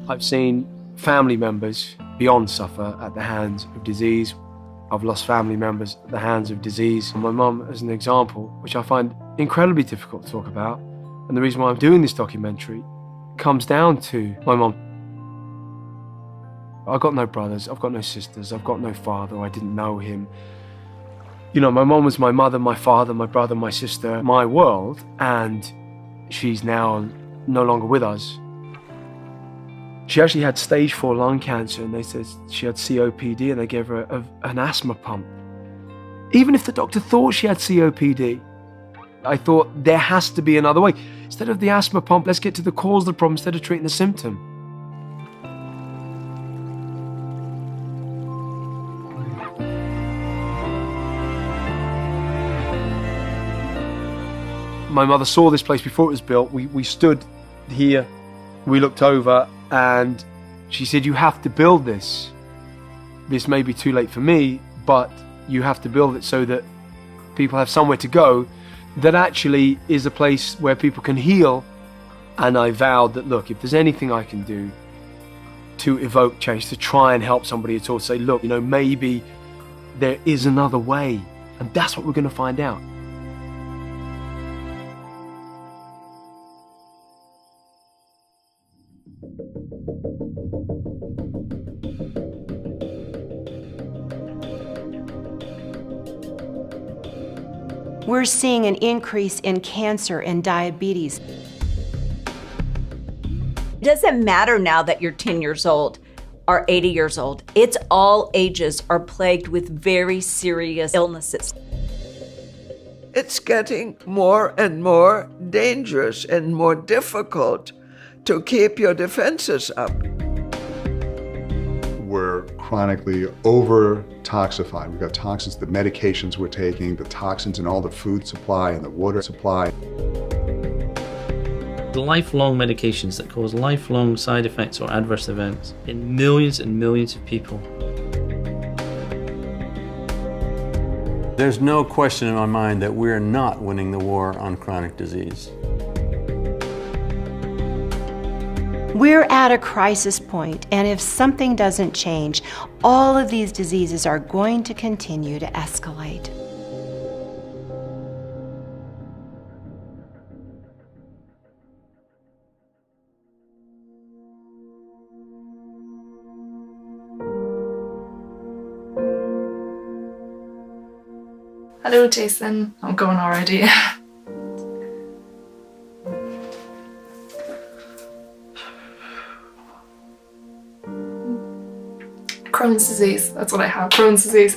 I've seen family members beyond suffer at the hands of disease. I've lost family members at the hands of disease. My mum as an example, which I find incredibly difficult to talk about. And the reason why I'm doing this documentary comes down to my mum. I've got no brothers, I've got no sisters, I've got no father, I didn't know him. You know, my mum was my mother, my father, my brother, my sister, my world, and she's now no longer with us. She actually had stage 4 lung cancer, and they said she had COPD, and they gave her an asthma pump. Even if the doctor thought she had COPD, I thought there has to be another way. Instead of the asthma pump, let's get to the cause of the problem instead of treating the symptom. My mother saw this place before it was built. We stood here, we looked over, and she said, you have to build this. This may be too late for me, but you have to build it so that people have somewhere to go that actually is a place where people can heal. And I vowed that, look, if there's anything I can do to evoke change, to try and help somebody at all, to say, look, you know, maybe there is another way. And that's what we're going to find out. We're seeing an increase in cancer and diabetes. It doesn't matter now that you're 10 years old or 80 years old. It's all ages are plagued with very serious illnesses. It's getting more and more dangerous and more difficult to keep your defenses up. We're chronically over-toxified. We've got toxins, the medications we're taking, the toxins in all the food supply and the water supply. The lifelong medications that cause lifelong side effects or adverse events in millions and millions of people. There's no question in my mind that we're not winning the war on chronic disease. We're at a crisis point, and if something doesn't change, all of these diseases are going to continue to escalate. Hello, Jason. I'm going already. Crohn's disease, that's what I have, Crohn's disease.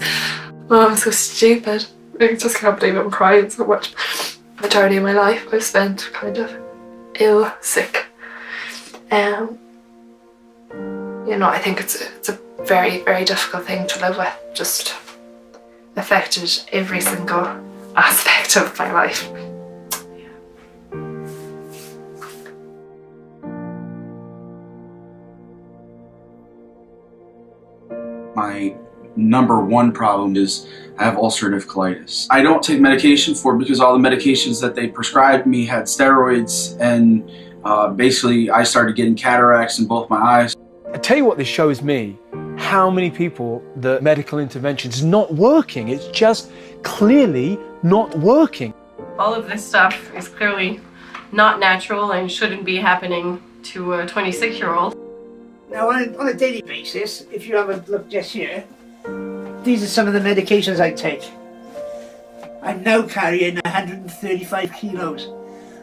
Oh, I'm so stupid. I just can't believe I'm crying so much. The majority of my life I've spent kind of ill, sick. You know, I think it's a very, very difficult thing to live with. Just affected every single aspect of my life. My number one problem is I have ulcerative colitis. I don't take medication for it because all the medications that they prescribed me had steroids, and basically I started getting cataracts in both my eyes. I tell you what this shows me, how many people the medical intervention is not working. It's just clearly not working. All of this stuff is clearly not natural and shouldn't be happening to a 26-year-old. Now, on a daily basis, if you have a look just here, these are some of the medications I take. I'm now carrying 135 kilos,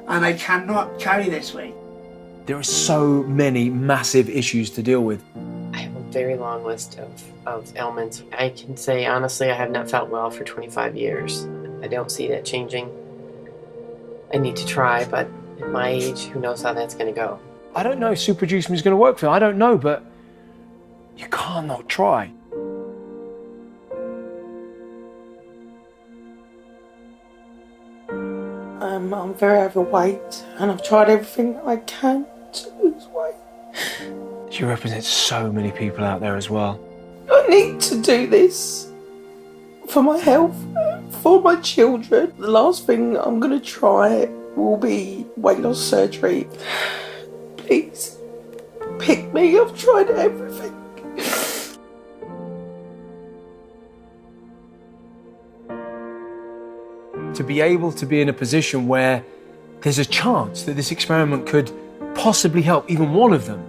and I cannot carry this weight. There are so many massive issues to deal with. I have a very long list of ailments. I can say, honestly, I have not felt well for 25 years. I don't see that changing. I need to try, but at my age, who knows how that's going to go. I don't know if super juicing is going to work for you. I don't know, but you can't not try. I'm very overweight, and I've tried everything I can to lose weight. You represent so many people out there as well. I need to do this for my health, for my children. The last thing I'm going to try will be weight loss surgery. Please, pick me. I've tried everything. To be able to be in a position where there's a chance that this experiment could possibly help even one of them,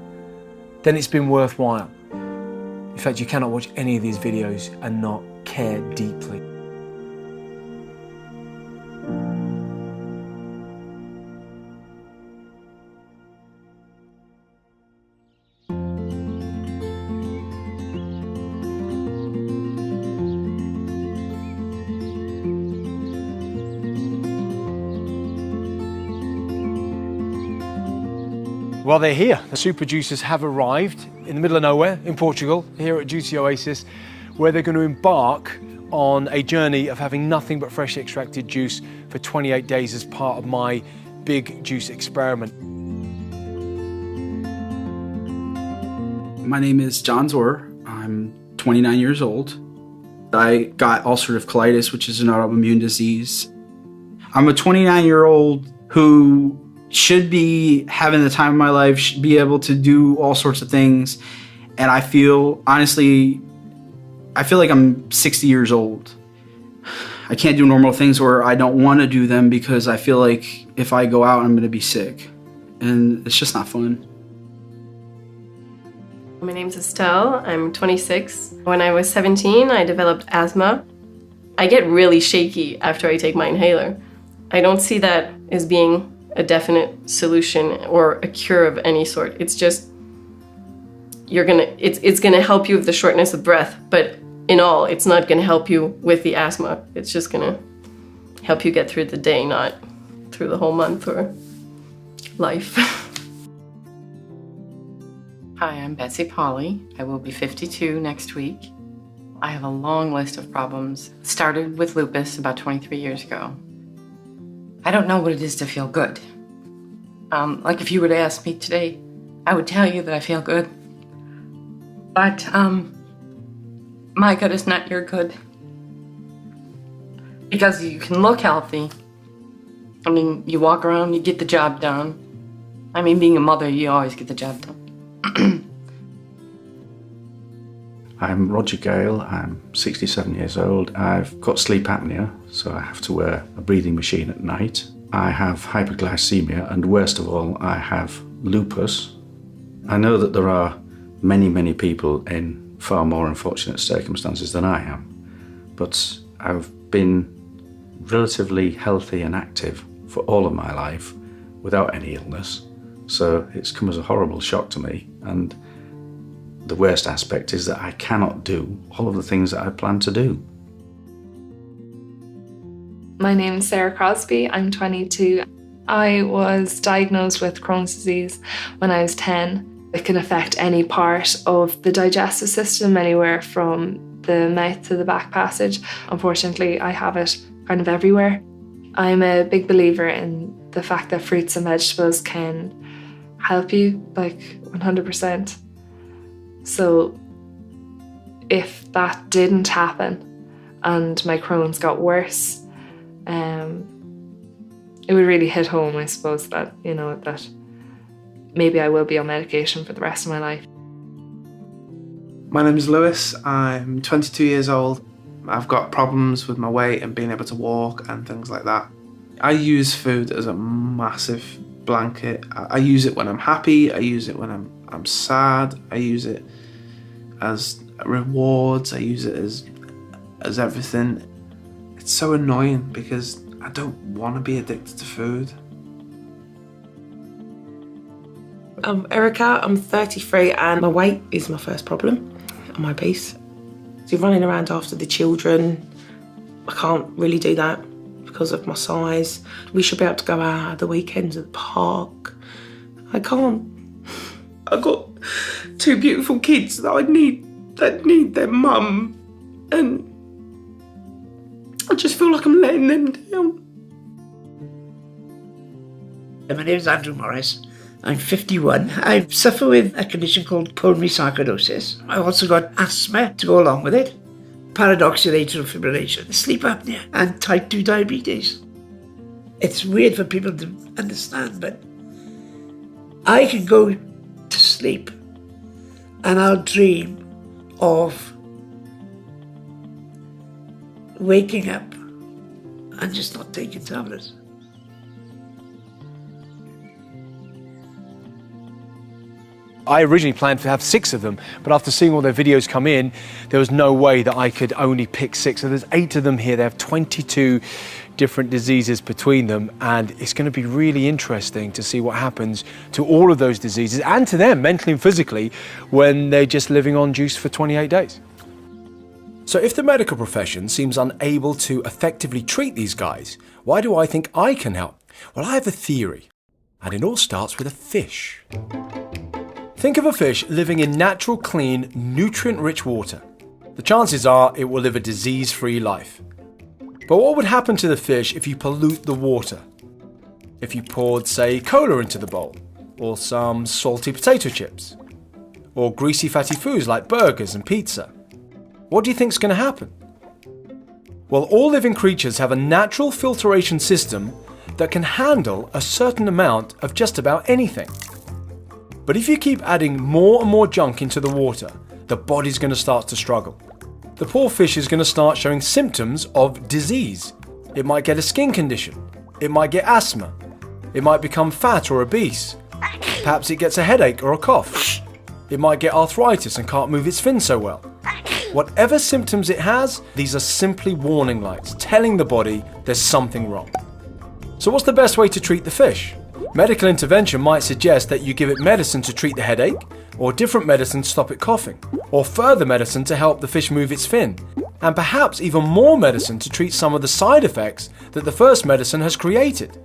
then it's been worthwhile. In fact, you cannot watch any of these videos and not care deeply. Well, they're here. The super juicers have arrived in the middle of nowhere in Portugal, here at Juicy Oasis, where they're going to embark on a journey of having nothing but freshly extracted juice for 28 days as part of my big juice experiment. My name is John Zor. I'm 29 years old. I got ulcerative colitis, which is an autoimmune disease. I'm a 29-year-old who should be having the time of my life, should be able to do all sorts of things. And I feel, honestly, I feel like I'm 60 years old. I can't do normal things, or I don't want to do them because I feel like if I go out, I'm going to be sick. And it's just not fun. My name's Estelle. I'm 26. When I was 17, I developed asthma. I get really shaky after I take my inhaler. I don't see that as being a definite solution or a cure of any sort. It's just, it's gonna help you with the shortness of breath, but in all, it's not gonna help you with the asthma. It's just gonna help you get through the day, not through the whole month or life. Hi, I'm Betsy Pauley. I will be 52 next week. I have a long list of problems. It started with lupus about 23 years ago. I don't know what it is to feel good. Like if you were to ask me today, I would tell you that I feel good. But my good is not your good. Because you can look healthy. I mean, you walk around, you get the job done. I mean, being a mother, you always get the job done. I'm Roger Gale, I'm 67 years old. I've got sleep apnea, so I have to wear a breathing machine at night. I have hyperglycemia, and worst of all, I have lupus. I know that there are many, many people in far more unfortunate circumstances than I am, but I've been relatively healthy and active for all of my life without any illness, so it's come as a horrible shock to me. And the worst aspect is that I cannot do all of the things that I plan to do. My name is Sarah Crosby. I'm 22. I was diagnosed with Crohn's disease when I was 10. It can affect any part of the digestive system, anywhere from the mouth to the back passage. Unfortunately, I have it kind of everywhere. I'm a big believer in the fact that fruits and vegetables can help you, like 100%. So if that didn't happen and my Crohn's got worse, it would really hit home, I suppose, that, you know, that maybe I will be on medication for the rest of my life. My name is Lewis. I'm 22 years old. I've got problems with my weight and being able to walk and things like that. I use food as a massive blanket. I use it when I'm happy. I use it when I'm sad. I use it as rewards. I use it as everything. It's so annoying because I don't want to be addicted to food. I'm Erica, I'm 33 and my weight is my first problem on my piece. So running around after the children, I can't really do that because of my size. We should be able to go out at the weekends at the park. I can't. I've got two beautiful kids that need their mum, and I just feel like I'm letting them down. My name is Andrew Morris. I'm 51. I suffer with a condition called pulmonary sarcoidosis. I've also got asthma to go along with it, paradoxical atrial fibrillation, sleep apnea, and type 2 diabetes. It's weird for people to understand, but I can go to sleep And I'll dream of waking up and just not taking tablets. I originally planned to have 6 of them, but after seeing all their videos come in, there was no way that I could only pick 6. So there's 8 of them here. They have 22 different diseases between them, and it's going to be really interesting to see what happens to all of those diseases and to them mentally and physically when they're just living on juice for 28 days. So if the medical profession seems unable to effectively treat these guys, why do I think I can help? Well, I have a theory, and it all starts with a fish. Think of a fish living in natural, clean, nutrient-rich water. The chances are it will live a disease-free life. But what would happen to the fish if you pollute the water? If you poured, say, cola into the bowl, or some salty potato chips, or greasy fatty foods like burgers and pizza? What do you think is going to happen? Well, all living creatures have a natural filtration system that can handle a certain amount of just about anything. But if you keep adding more and more junk into the water, the body's going to start to struggle. The poor fish is going to start showing symptoms of disease. It might get a skin condition. It might get asthma. It might become fat or obese. Perhaps it gets a headache or a cough. It might get arthritis and can't move its fin so well. Whatever symptoms it has, these are simply warning lights telling the body there's something wrong. So what's the best way to treat the fish? Medical intervention might suggest that you give it medicine to treat the headache, or different medicine to stop it coughing, or further medicine to help the fish move its fin, and perhaps even more medicine to treat some of the side effects that the first medicine has created.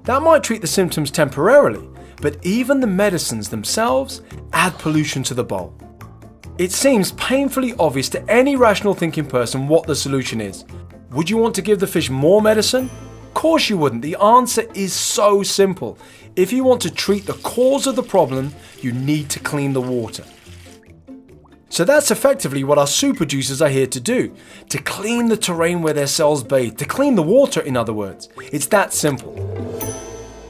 That might treat the symptoms temporarily, but even the medicines themselves add pollution to the bowl. It seems painfully obvious to any rational thinking person what the solution is. Would you want to give the fish more medicine? Of course you wouldn't. The answer is so simple. If you want to treat the cause of the problem, you need to clean the water. So that's effectively what our super juicers are here to do, to clean the terrain where their cells bathe, to clean the water, in other words. It's that simple.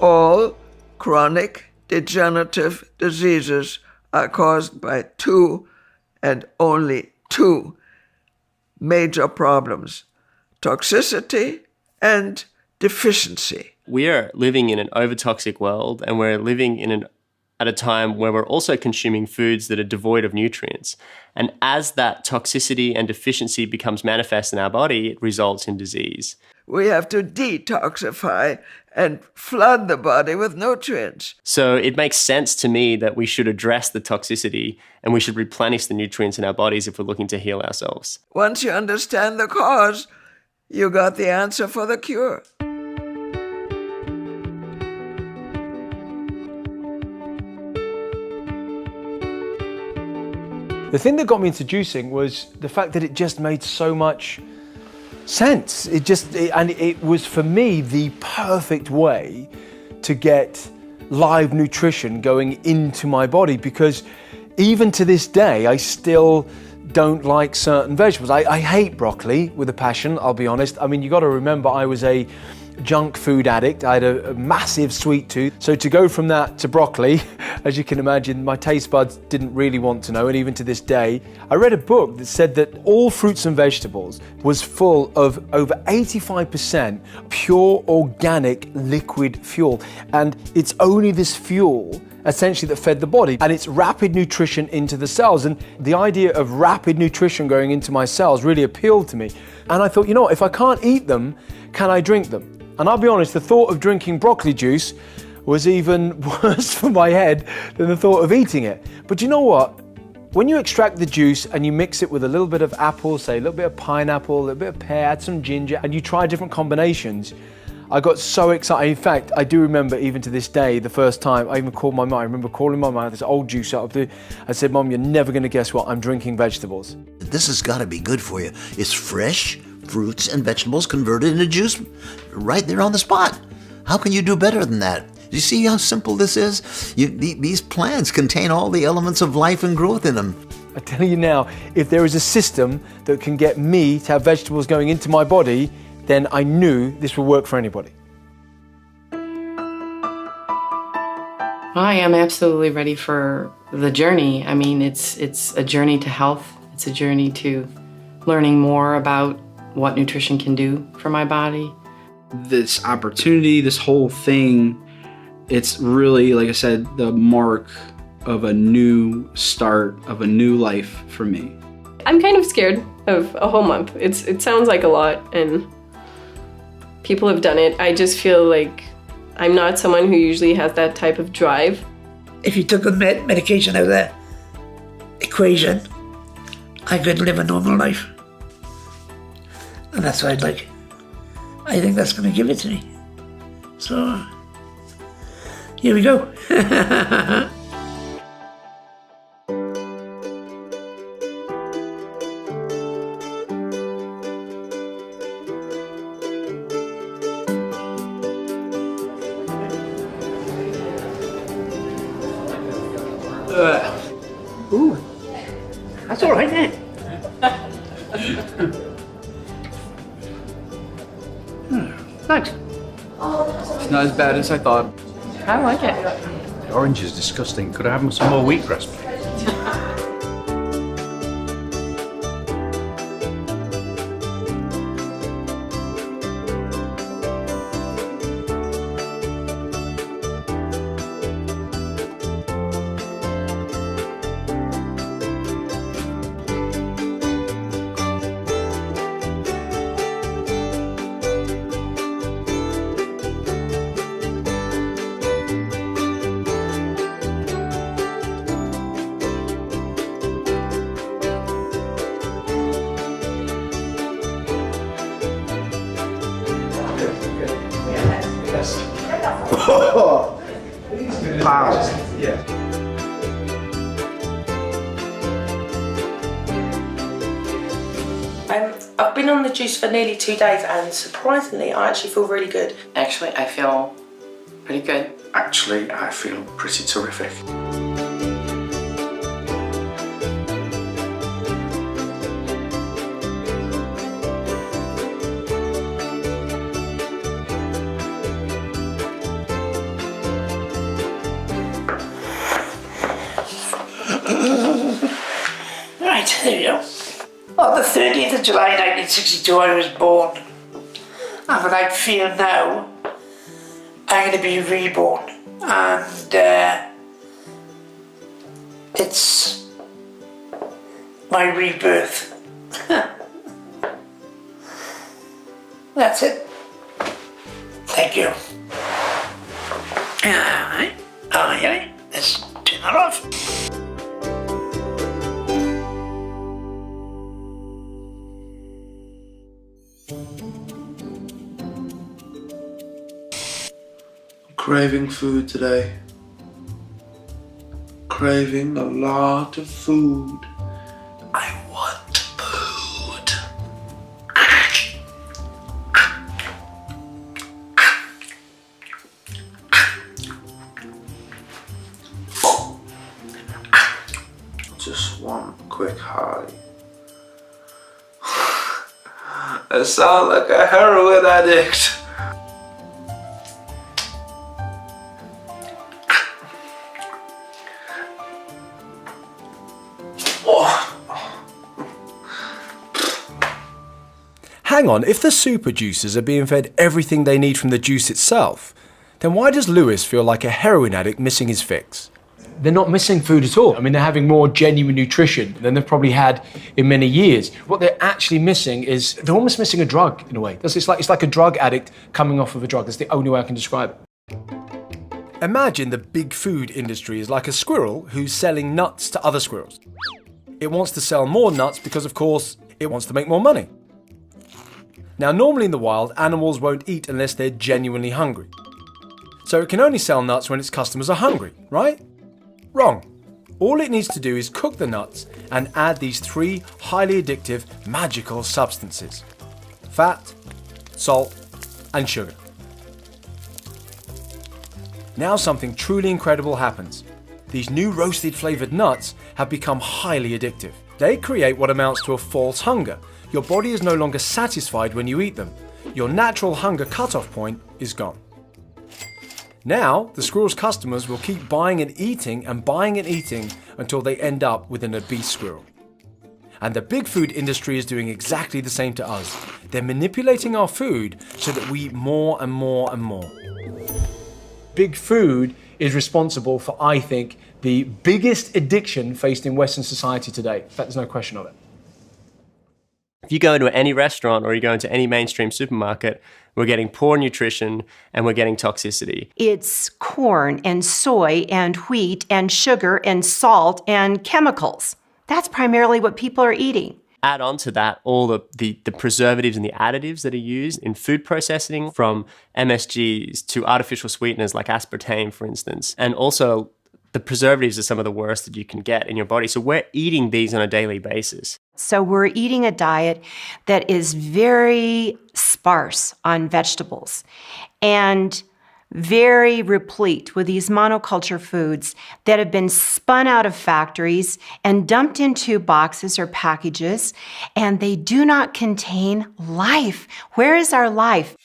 All chronic degenerative diseases are caused by 2 and only 2 major problems: toxicity and deficiency. We are living in an overtoxic world, and we're living at a time where we're also consuming foods that are devoid of nutrients. And as that toxicity and deficiency becomes manifest in our body, it results in disease. We have to detoxify and flood the body with nutrients. So it makes sense to me that we should address the toxicity and we should replenish the nutrients in our bodies if we're looking to heal ourselves. Once you understand the cause, you got the answer for the cure. The thing that got me into juicing was the fact that it just made so much sense. It was for me the perfect way to get live nutrition going into my body, because even to this day I still don't like certain vegetables. I hate broccoli with a passion, I'll be honest. I mean, you got to remember I was a junk food addict. I had a massive sweet tooth. So to go from that to broccoli, as you can imagine, my taste buds didn't really want to know. And even to this day, I read a book that said that all fruits and vegetables was full of over 85% pure organic liquid fuel. And it's only this fuel essentially that fed the body, and it's rapid nutrition into the cells. And the idea of rapid nutrition going into my cells really appealed to me. And I thought, you know what, if I can't eat them, can I drink them? And I'll be honest, the thought of drinking broccoli juice was even worse for my head than the thought of eating it. But you know what? When you extract the juice and you mix it with a little bit of apple, say a little bit of pineapple, a little bit of pear, add some ginger, and you try different combinations, I got so excited. In fact, I do remember even to this day, the first time I even called my mum. I remember calling my mum, this old juicer up there. I said, Mum, you're never going to guess what, I'm drinking vegetables. This has got to be good for you. It's fresh fruits and vegetables converted into juice right there on the spot. How can you do better than that? Do you see how simple this is? These plants contain all the elements of life and growth in them. I tell you now, if there is a system that can get me to have vegetables going into my body, then I knew this would work for anybody. I am absolutely ready for the journey. I mean, it's a journey to health. It's a journey to learning more about what nutrition can do for my body. This opportunity, this whole thing, it's really, like I said, the mark of a new start, of a new life for me. I'm kind of scared of a whole month. It sounds like a lot, and people have done it. I just feel like I'm not someone who usually has that type of drive. If you took the medication out of the equation, I could live a normal life. And that's what I'd like. I think that's going to give it to me. So, here we go. Ooh, that's all right then. Thanks. It's not as bad as I thought. I like it. The orange is disgusting. Could I have some more wheatgrass, please? I've been on the juice for nearly 2 days and surprisingly I actually feel really good. Actually, I feel pretty good. Actually, I feel pretty terrific. Right, there we go. On the 30th of July 1962 I was born. And what I feel now, I'm going to be reborn. And it's my rebirth. That's it. Thank you. Alright, let's turn that off. Craving food today. Craving a lot of food. I want food. Just one quick high. I sound like a heroin addict. Hang on, if the super juicers are being fed everything they need from the juice itself, then why does Lewis feel like a heroin addict missing his fix? They're not missing food at all. I mean, they're having more genuine nutrition than they've probably had in many years. What they're actually missing is, they're almost missing a drug in a way. It's like a drug addict coming off of a drug. That's the only way I can describe it. Imagine the big food industry is like a squirrel who's selling nuts to other squirrels. It wants to sell more nuts because, of course, it wants to make more money. Now, normally in the wild, animals won't eat unless they're genuinely hungry. So it can only sell nuts when its customers are hungry, right? Wrong. All it needs to do is cook the nuts and add these 3 highly addictive, magical substances: fat, salt, and sugar. Now something truly incredible happens. These new roasted flavored nuts have become highly addictive. They create what amounts to a false hunger. Your body is no longer satisfied when you eat them. Your natural hunger cutoff point is gone. Now, the squirrel's customers will keep buying and eating until they end up with an obese squirrel. And the big food industry is doing exactly the same to us. They're manipulating our food so that we eat more and more and more. Big food is responsible for, I think, the biggest addiction faced in Western society today. In fact, there's no question of it. If you go into any restaurant or you go into any mainstream supermarket, we're getting poor nutrition and we're getting toxicity. It's corn and soy and wheat and sugar and salt and chemicals. That's primarily what people are eating. Add on to that all the preservatives and the additives that are used in food processing, from MSGs to artificial sweeteners like aspartame, for instance. And also, the preservatives are some of the worst that you can get in your body. So we're eating these on a daily basis. So we're eating a diet that is very sparse on vegetables and very replete with these monoculture foods that have been spun out of factories and dumped into boxes or packages, and they do not contain life. Where is our life?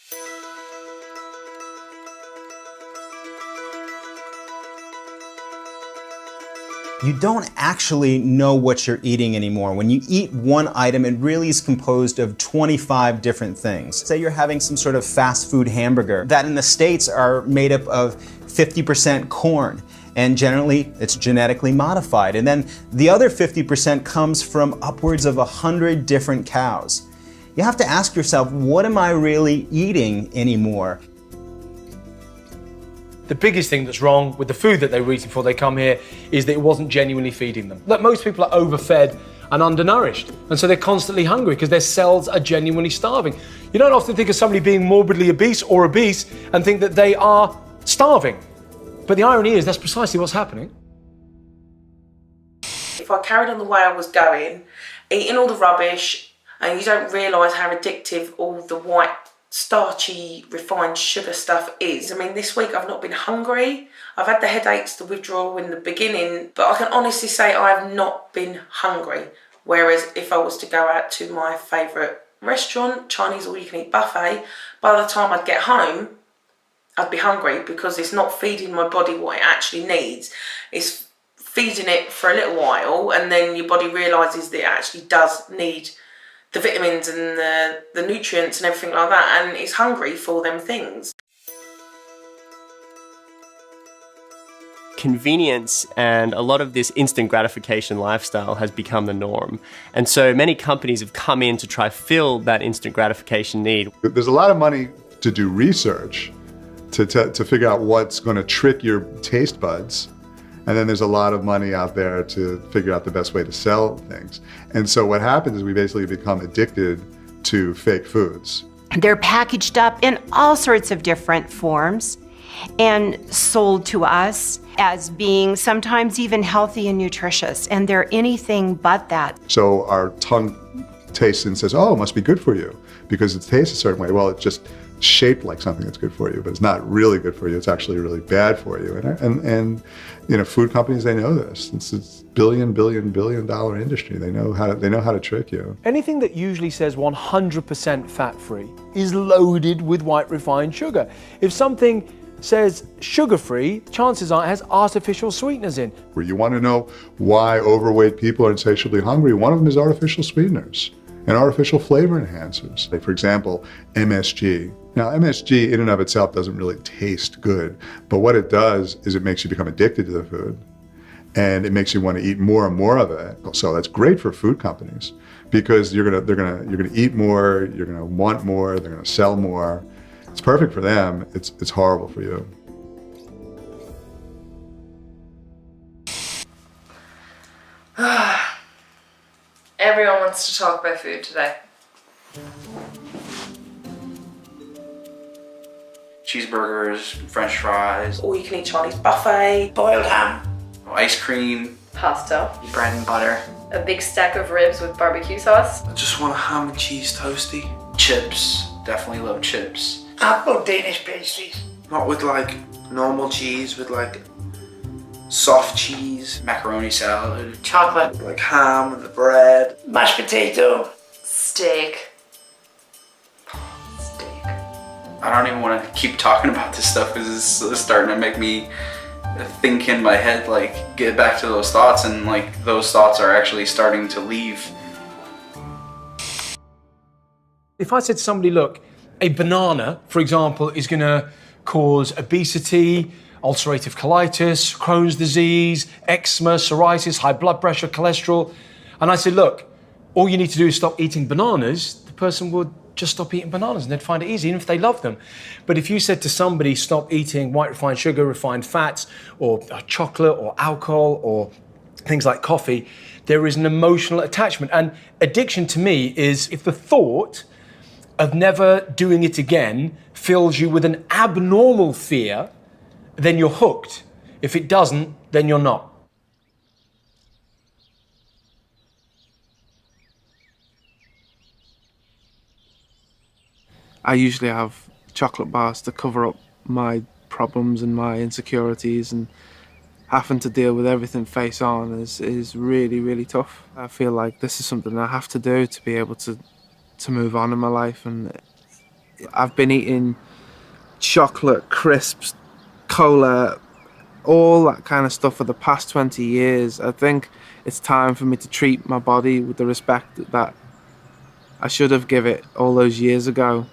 You don't actually know what you're eating anymore. When you eat one item, it really is composed of 25 different things. Say you're having some sort of fast food hamburger that in the States are made up of 50% corn, and generally it's genetically modified. And then the other 50% comes from upwards of 100 different cows. You have to ask yourself, what am I really eating anymore? The biggest thing that's wrong with the food that they were eating before they come here is that it wasn't genuinely feeding them. Look, most people are overfed and undernourished, and so they're constantly hungry because their cells are genuinely starving. You don't often think of somebody being morbidly obese or obese and think that they are starving. But the irony is that's precisely what's happening. If I carried on the way I was going, eating all the rubbish, and you don't realise how addictive all the white starchy, refined sugar stuff is. I mean, this week I've not been hungry. I've had the headaches, the withdrawal in the beginning, but I can honestly say I have not been hungry. Whereas if I was to go out to my favourite restaurant, Chinese all-you-can-eat buffet, by the time I'd get home, I'd be hungry because it's not feeding my body what it actually needs. It's feeding it for a little while, and then your body realises that it actually does need the vitamins and the nutrients and everything like that, and is hungry for them things. Convenience and a lot of this instant gratification lifestyle has become the norm. And so many companies have come in to try fill that instant gratification need. There's a lot of money to do research to figure out what's going to trick your taste buds. And then there's a lot of money out there to figure out the best way to sell things. And so what happens is we basically become addicted to fake foods. They're packaged up in all sorts of different forms and sold to us as being sometimes even healthy and nutritious, and they're anything but that. So our tongue tastes and says, oh, it must be good for you because it tastes a certain way. Well, it's just shaped like something that's good for you, but it's not really good for you. It's actually really bad for you. And you know, food companies, they know this. It's $1 billion industry. They know how to trick you. Anything that usually says 100% fat-free is loaded with white refined sugar. If something says sugar-free, chances are it has artificial sweeteners in. Where you want to know why overweight people are insatiably hungry, one of them is artificial sweeteners and artificial flavor enhancers. Like, for example, MSG. Now, MSG in and of itself doesn't really taste good, but what it does is it makes you become addicted to the food, and it makes you want to eat more and more of it. So that's great for food companies because you're gonna eat more, you're gonna want more, they're gonna sell more. It's perfect for them. It's horrible for you. Everyone wants to talk about food today. Cheeseburgers, French fries, All you can eat Chinese buffet, boiled ham, ice cream, Pasta, bread and butter. a big stack of ribs with barbecue sauce. I just want a ham and cheese toasty. Chips, definitely love chips. Apple Danish pastries. Not with like normal cheese, with like soft cheese, macaroni salad, chocolate, like ham and the bread, mashed potato, Steak. I don't even want to keep talking about this stuff because it's starting to make me think in my head, like, get back to those thoughts, and like those thoughts are actually starting to leave. If I said to somebody, look, a banana, for example, is going to cause obesity, ulcerative colitis, Crohn's disease, eczema, psoriasis, high blood pressure, cholesterol, and I said, look, all you need to do is stop eating bananas, the person would just stop eating bananas and they'd find it easy, even if they love them. But if you said to somebody, stop eating white refined sugar, refined fats, or chocolate, or alcohol, or things like coffee, there is an emotional attachment. And addiction to me is if the thought of never doing it again fills you with an abnormal fear, then you're hooked. If it doesn't, then you're not. I usually have chocolate bars to cover up my problems and my insecurities, and having to deal with everything face on is really, really tough. I feel like this is something I have to do to be able to move on in my life, and I've been eating chocolate, crisps, cola, all that kind of stuff for the past 20 years. I think it's time for me to treat my body with the respect that I should have given it all those years ago.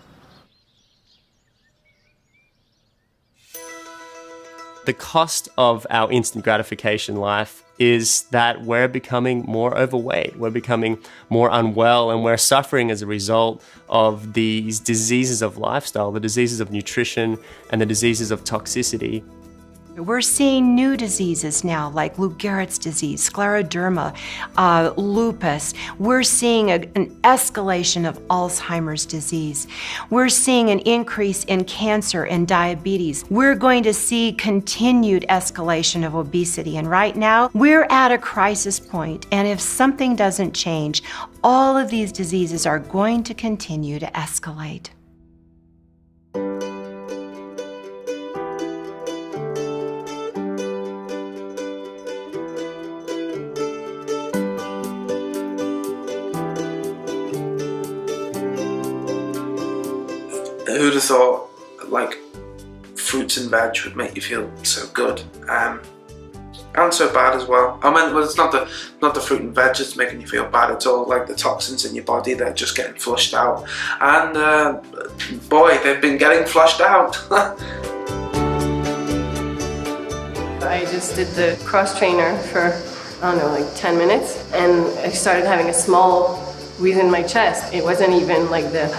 The cost of our instant gratification life is that we're becoming more overweight, we're becoming more unwell, and we're suffering as a result of these diseases of lifestyle, the diseases of nutrition and the diseases of toxicity. We're seeing new diseases now, like Lou Gehrig's disease, scleroderma, lupus. We're seeing an escalation of Alzheimer's disease. We're seeing an increase in cancer and diabetes. We're going to see continued escalation of obesity. And right now, we're at a crisis point. And if something doesn't change, all of these diseases are going to continue to escalate. Who'd have thought, like, fruits and veg would make you feel so good, and so bad as well. I mean, well, it's not the fruit and veg that's making you feel bad at all. Like the toxins in your body, they're just getting flushed out, and boy, they've been getting flushed out. I just did the cross trainer for, I don't know, like 10 minutes, and I started having a small squeeze in my chest. It wasn't even like the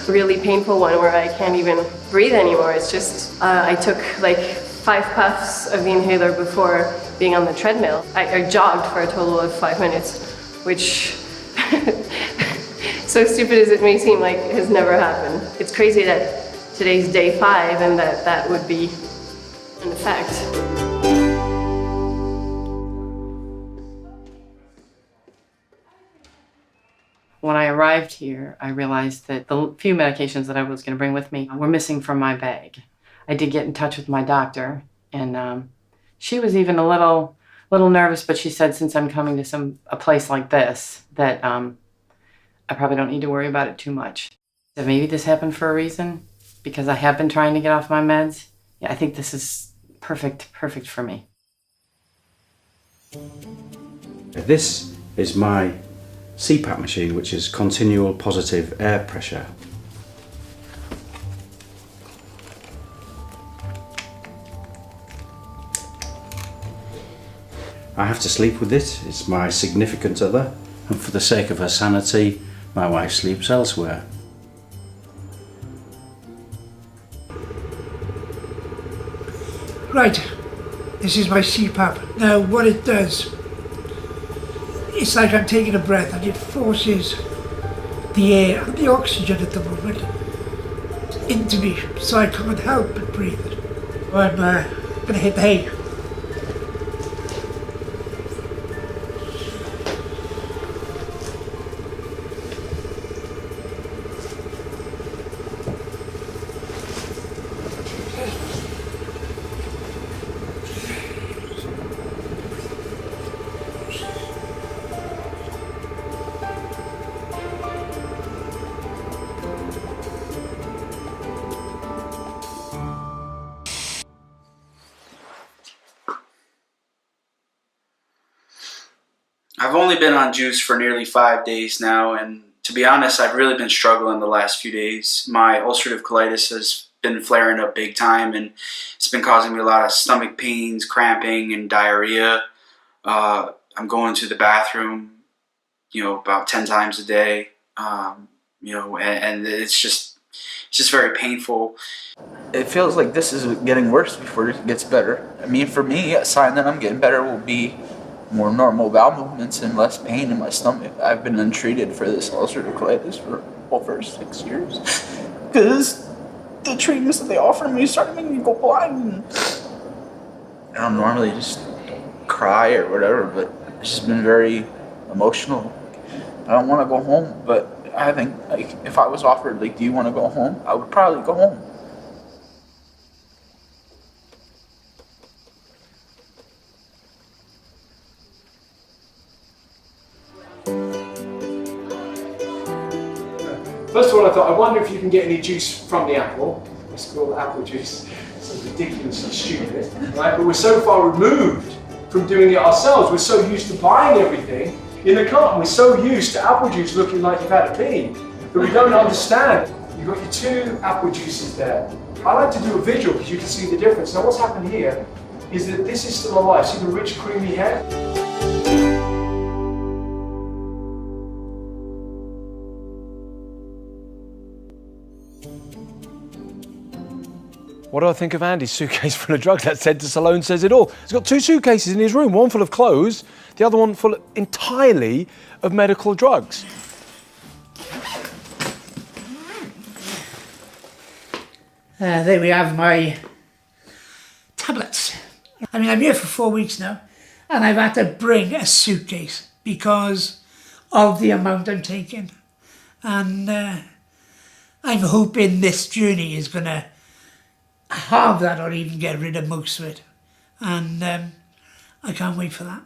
really painful one where I can't even breathe anymore. It's just, I took like 5 puffs of the inhaler before being on the treadmill. I jogged for a total of 5 minutes, which, so stupid as it may seem, like has never happened. It's crazy that today's day 5 and that would be an effect. When I arrived here, I realized that the few medications that I was going to bring with me were missing from my bag. I did get in touch with my doctor, and she was even a little nervous, but she said since I'm coming to a place like this, that I probably don't need to worry about it too much. So maybe this happened for a reason, because I have been trying to get off my meds. Yeah, I think this is perfect for me. This is my CPAP machine, which is continual positive air pressure. I have to sleep with it. It's my significant other, and for the sake of her sanity, my wife sleeps elsewhere. Right, this is my CPAP. Now what it does, it's like I'm taking a breath and it forces the air and the oxygen at the moment into me, so I can't help but breathe. I'm gonna hit the hay. I've only been on juice for nearly 5 days now, and to be honest, I've really been struggling the last few days. My ulcerative colitis has been flaring up big time, and it's been causing me a lot of stomach pains, cramping, and diarrhea. I'm going to the bathroom, about 10 times a day, and it's just very painful. It feels like this is getting worse before it gets better. I mean, for me, a sign that I'm getting better will be more normal bowel movements and less pain in my stomach. I've been untreated for this ulcerative colitis for over 6 years because the treatments that they offer me started making me go blind. I don't normally just cry or whatever, but it's just been very emotional. I don't want to go home, but I think if I was offered, do you want to go home? I would probably go home. First of all, I thought, I wonder if you can get any juice from the apple. It's called apple juice. It's ridiculously stupid, right? But we're so far removed from doing it ourselves. We're so used to buying everything in the carton. We're so used to apple juice looking like you've had a pee that we don't understand. You've got your 2 apple juices there. I like to do a visual because you can see the difference. Now what's happened here is that this is still alive. See the rich creamy head? What do I think of Andy's suitcase full of drugs? That sentence alone says it all. He's got 2 suitcases in his room, one full of clothes, the other one full entirely of medical drugs. There we have my tablets. I mean, I'm here for 4 weeks now, and I've had to bring a suitcase because of the amount I'm taking. And I'm hoping this journey is going to halve that or even get rid of most of it. And I can't wait for that.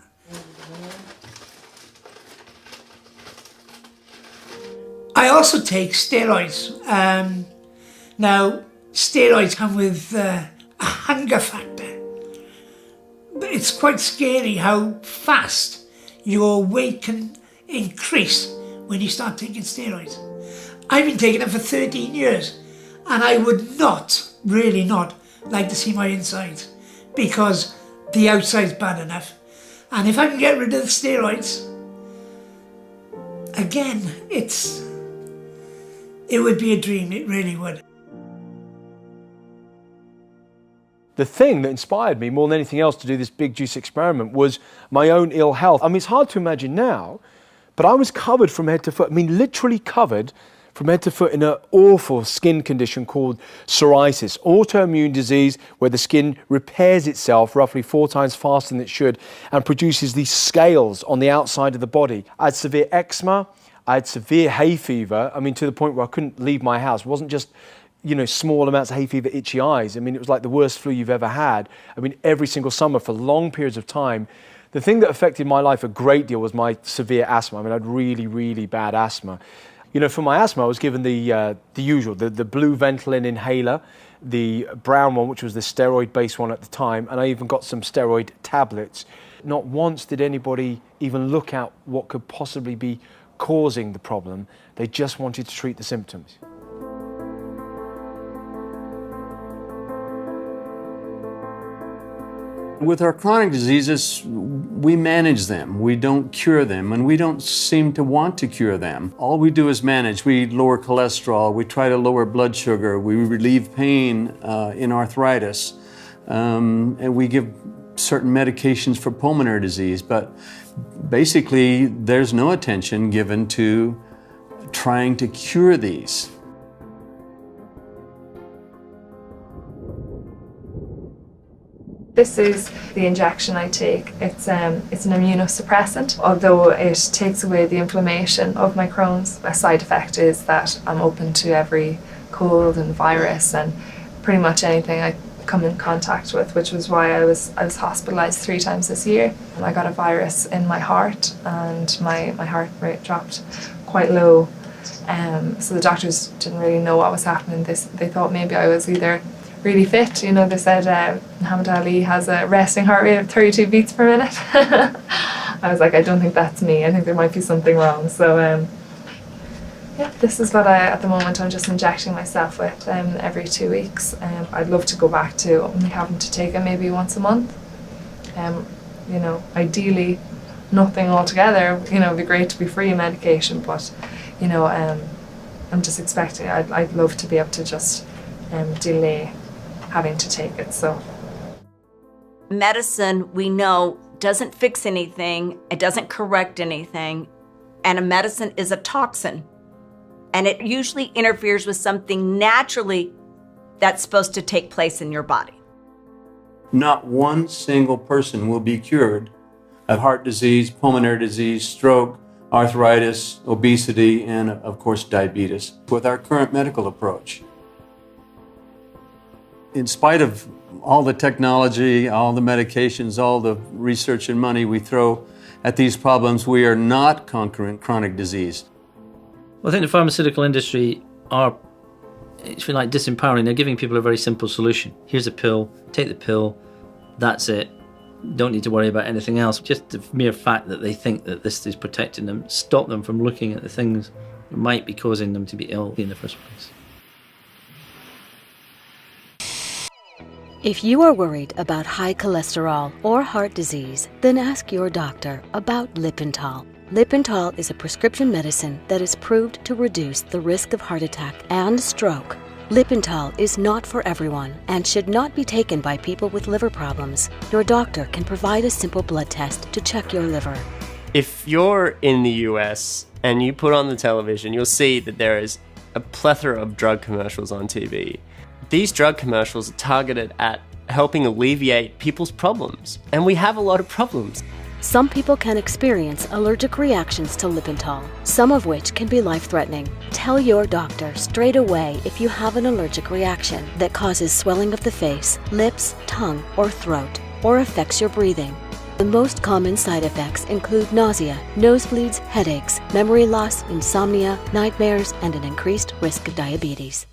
I also take steroids. Now, steroids come with a hunger factor. But it's quite scary how fast your weight can increase when you start taking steroids. I've been taking them for 13 years and I would not, really not, like to see my insides because the outside's bad enough. And if I can get rid of the steroids, again, it would be a dream, it really would. The thing that inspired me more than anything else to do this big juice experiment was my own ill health. I mean, it's hard to imagine now, but I was covered from head to foot. I mean, literally covered from head to foot in an awful skin condition called psoriasis, autoimmune disease where the skin repairs itself roughly 4 times faster than it should and produces these scales on the outside of the body. I had severe eczema, I had severe hay fever, I mean, to the point where I couldn't leave my house. It wasn't just, small amounts of hay fever, itchy eyes. I mean, it was like the worst flu you've ever had. I mean, every single summer for long periods of time. The thing that affected my life a great deal was my severe asthma. I mean, I had really, really bad asthma. For my asthma, I was given the usual, the blue Ventolin inhaler, the brown one, which was the steroid-based one at the time, and I even got some steroid tablets. Not once did anybody even look at what could possibly be causing the problem. They just wanted to treat the symptoms. With our chronic diseases, we manage them. We don't cure them, and we don't seem to want to cure them. All we do is manage. We lower cholesterol, we try to lower blood sugar, we relieve pain in arthritis, and we give certain medications for pulmonary disease, but basically there's no attention given to trying to cure these. This is the injection I take. It's an immunosuppressant. Although it takes away the inflammation of my Crohn's, a side effect is that I'm open to every cold and virus and pretty much anything I come in contact with, which was why I was hospitalized 3 times this year. I got a virus in my heart and my heart rate dropped quite low. So the doctors didn't really know what was happening. They thought maybe I was either really fit. They said Muhammad Ali has a resting heart rate of 32 beats per minute. I was like, I don't think that's me. I think there might be something wrong. So yeah, this is what at the moment I'm just injecting myself with every 2 weeks. I'd love to go back to only having to take it maybe once a month. You know, ideally nothing altogether. You know, it'd be great to be free of medication, but you know, I'm just expecting. I'd love to be able to just delay having to take it. So medicine, we know, doesn't fix anything. It doesn't correct anything, and a medicine is a toxin. And it usually interferes with something naturally that's supposed to take place in your body. Not one single person will be cured of heart disease, pulmonary disease, stroke, arthritis, obesity, and of course diabetes with our current medical approach. In spite of all the technology, all the medications, all the research and money we throw at these problems, we are not conquering chronic disease. Well, I think the pharmaceutical industry are, it's like disempowering. They're giving people a very simple solution. Here's a pill, take the pill, that's it. Don't need to worry about anything else. Just the mere fact that they think that this is protecting them, stop them from looking at the things that might be causing them to be ill in the first place. If you are worried about high cholesterol or heart disease, then ask your doctor about Lipitor. Lipitor is a prescription medicine that is proved to reduce the risk of heart attack and stroke. Lipitor is not for everyone and should not be taken by people with liver problems. Your doctor can provide a simple blood test to check your liver. If you're in the US and you put on the television, you'll see that there is a plethora of drug commercials on TV. These drug commercials are targeted at helping alleviate people's problems, and we have a lot of problems. Some people can experience allergic reactions to Lipitor, some of which can be life-threatening. Tell your doctor straight away if you have an allergic reaction that causes swelling of the face, lips, tongue, or throat, or affects your breathing. The most common side effects include nausea, nosebleeds, headaches, memory loss, insomnia, nightmares, and an increased risk of diabetes.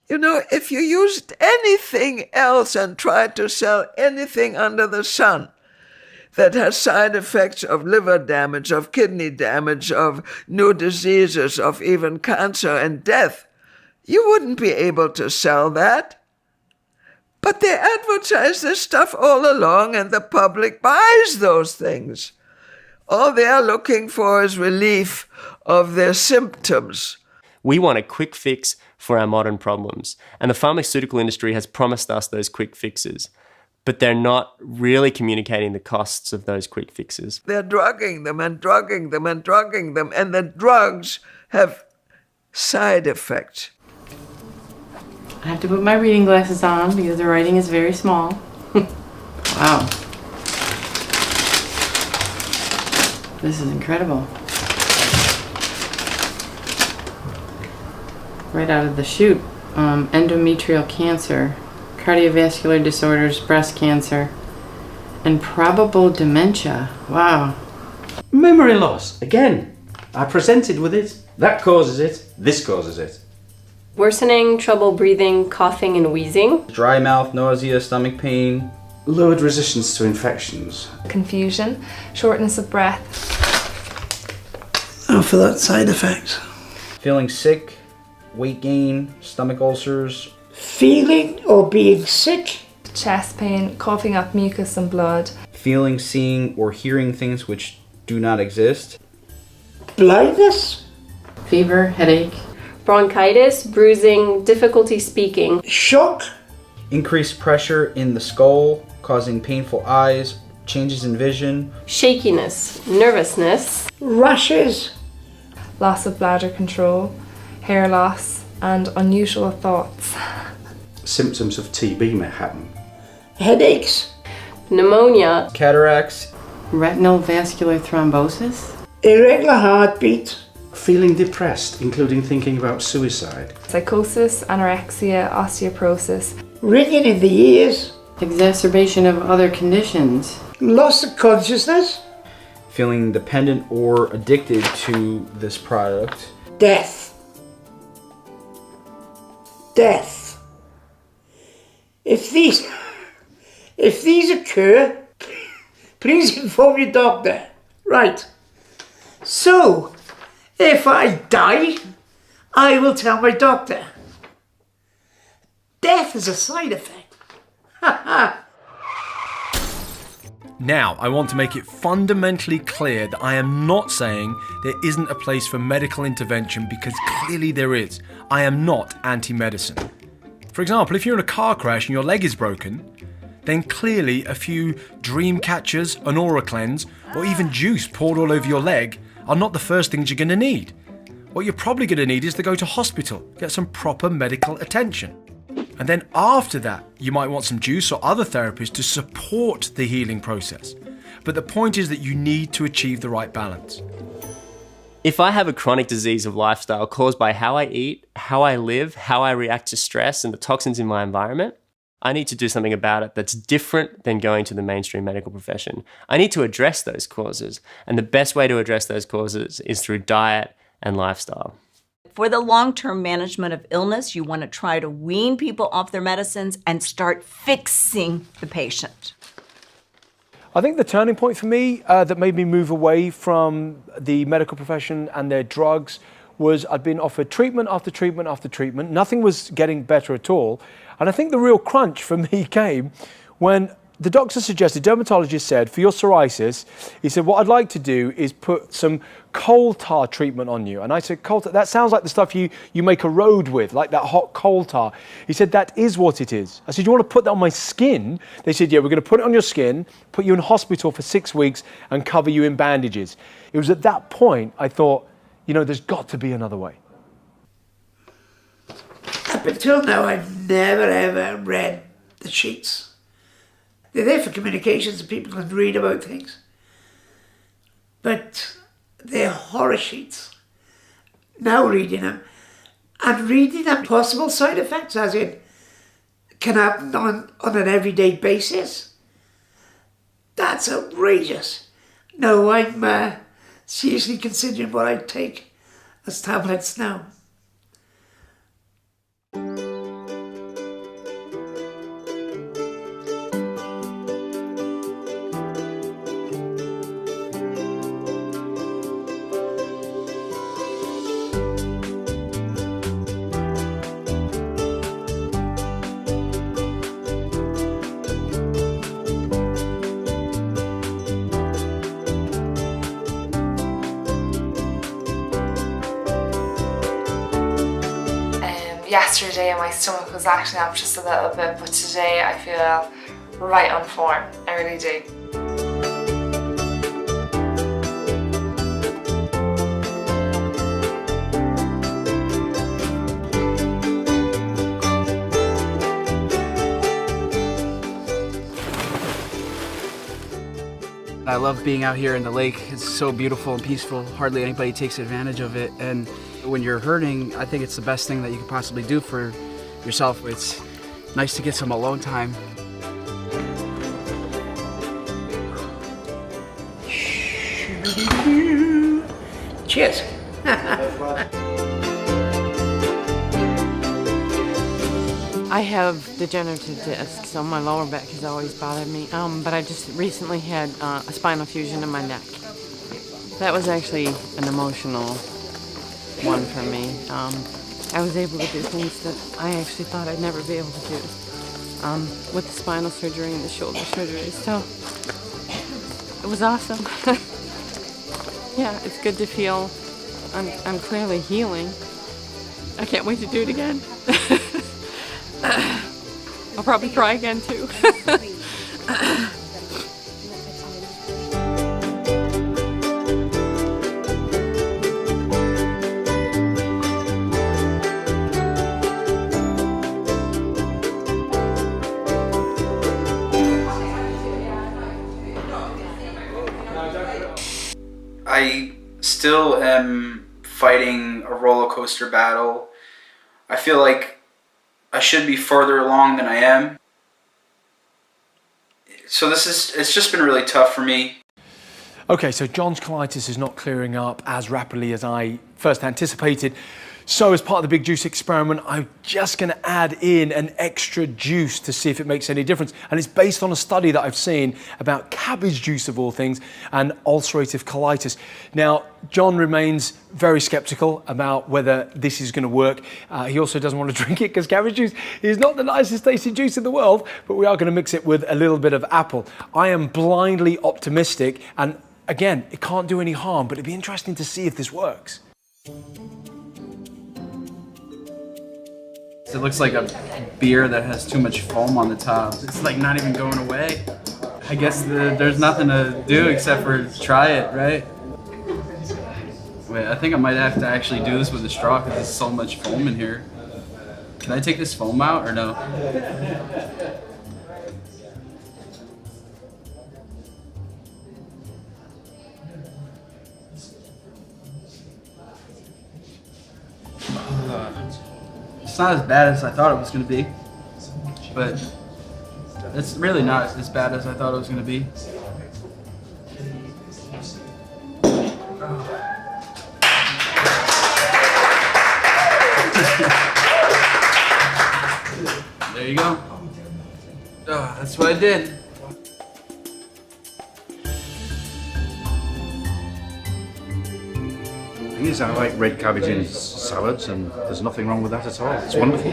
You know, if you used anything else and tried to sell anything under the sun that has side effects of liver damage, of kidney damage, of new diseases, of even cancer and death, you wouldn't be able to sell that. But they advertise this stuff all along, and the public buys those things. All they are looking for is relief of their symptoms. We want a quick fix for our modern problems, and the pharmaceutical industry has promised us those quick fixes, but they're not really communicating the costs of those quick fixes. They're drugging them and drugging them and drugging them, and the drugs have side effects. I have to put my reading glasses on because the writing is very small. Wow. This is incredible. Right out of the chute. Endometrial cancer, cardiovascular disorders, breast cancer, and probable dementia. Wow. Memory loss. Again, I presented with it. That causes it. This causes it. Worsening, trouble breathing, coughing, and wheezing. Dry mouth, nausea, stomach pain. Lowered resistance to infections. Confusion, shortness of breath. Oh, for that side effects. Feeling sick, weight gain, stomach ulcers. Feeling or being sick. Chest pain, coughing up mucus and blood. Feeling, seeing, or hearing things which do not exist. Blindness. Fever, headache. Bronchitis, bruising, difficulty speaking. Shock. Increased pressure in the skull, causing painful eyes, changes in vision. Shakiness, nervousness. Rashes. Loss of bladder control, hair loss, and unusual thoughts. Symptoms of TB may happen. Headaches. Pneumonia. Cataracts. Retinal vascular thrombosis. Irregular heartbeat. Feeling depressed, including thinking about suicide. Psychosis, anorexia, osteoporosis. Ringing in the ears. Exacerbation of other conditions. Loss of consciousness. Feeling dependent or addicted to this product. Death. Death. If these occur, please inform your doctor. Right. So, if I die, I will tell my doctor. Death is a side effect. Ha ha. Now, I want to make it fundamentally clear that I am not saying there isn't a place for medical intervention, because clearly there is. I am not anti-medicine. For example, if you're in a car crash and your leg is broken, then clearly a few dream catchers, an aura cleanse, or even juice poured all over your leg are not the first things you're going to need. What you're probably going to need is to go to hospital, get some proper medical attention. And then after that, you might want some juice or other therapies to support the healing process. But the point is that you need to achieve the right balance. If I have a chronic disease of lifestyle caused by how I eat, how I live, how I react to stress and the toxins in my environment, I need to do something about it that's different than going to the mainstream medical profession. I need to address those causes. And the best way to address those causes is through diet and lifestyle. For the long-term management of illness, you want to try to wean people off their medicines and start fixing the patient. I think the turning point for me that made me move away from the medical profession and their drugs was I'd been offered treatment after treatment after treatment. Nothing was getting better at all. And I think the real crunch for me came when the doctor suggested, dermatologist said, for your psoriasis, he said, what I'd like to do is put some coal tar treatment on you. And I said, coal tar, that sounds like the stuff you make a road with, like that hot coal tar. He said, that is what it is. I said, you want to put that on my skin? They said, yeah, we're going to put it on your skin, put you in hospital for 6 weeks and cover you in bandages. It was at that point I thought, you know, there's got to be another way. Up until now, I've never ever read the sheets. They're there for communications and people can read about things. But they're horror sheets. Now reading them, and reading them possible side effects, as in can happen on an everyday basis. That's outrageous. No, I'm seriously considering what I take as tablets now. Yesterday my stomach was acting up just a little bit, but today I feel right on form. I really do. I love being out here in the lake. It's so beautiful and peaceful. Hardly anybody takes advantage of it. And when you're hurting, I think it's the best thing that you could possibly do for yourself. It's nice to get some alone time. Cheers. I have degenerative discs, so my lower back has always bothered me. But I just recently had a spinal fusion in my neck. That was actually an emotional one for me. I was able to do things that I actually thought I'd never be able to do with the spinal surgery and the shoulder surgery. So it was awesome. Yeah, it's good to feel I'm clearly healing. I can't wait to do it again. I'll probably cry again too. I still am fighting a roller coaster battle. I feel like I should be further along than I am. So it's just been really tough for me. Okay, so John's colitis is not clearing up as rapidly as I first anticipated. So as part of the Big Juice experiment, I'm just going to add in an extra juice to see if it makes any difference. And it's based on a study that I've seen about cabbage juice, of all things, and ulcerative colitis. Now, John remains very skeptical about whether this is going to work. He also doesn't want to drink it because cabbage juice is not the nicest tasting juice in the world, but we are going to mix it with a little bit of apple. I am blindly optimistic, and again, it can't do any harm, but it'd be interesting to see if this works. It looks like a beer that has too much foam on the top. It's like not even going away. I guess there's nothing to do except for try it, right? Wait, I think I might have to actually do this with a straw because there's so much foam in here. Can I take this foam out or no? It's not as bad as I thought it was going to be, but it's really not as bad as I thought it was going to be. There you go. Oh, that's what I did. The thing is, I like red cabbage in salads, and there's nothing wrong with that at all. It's wonderful.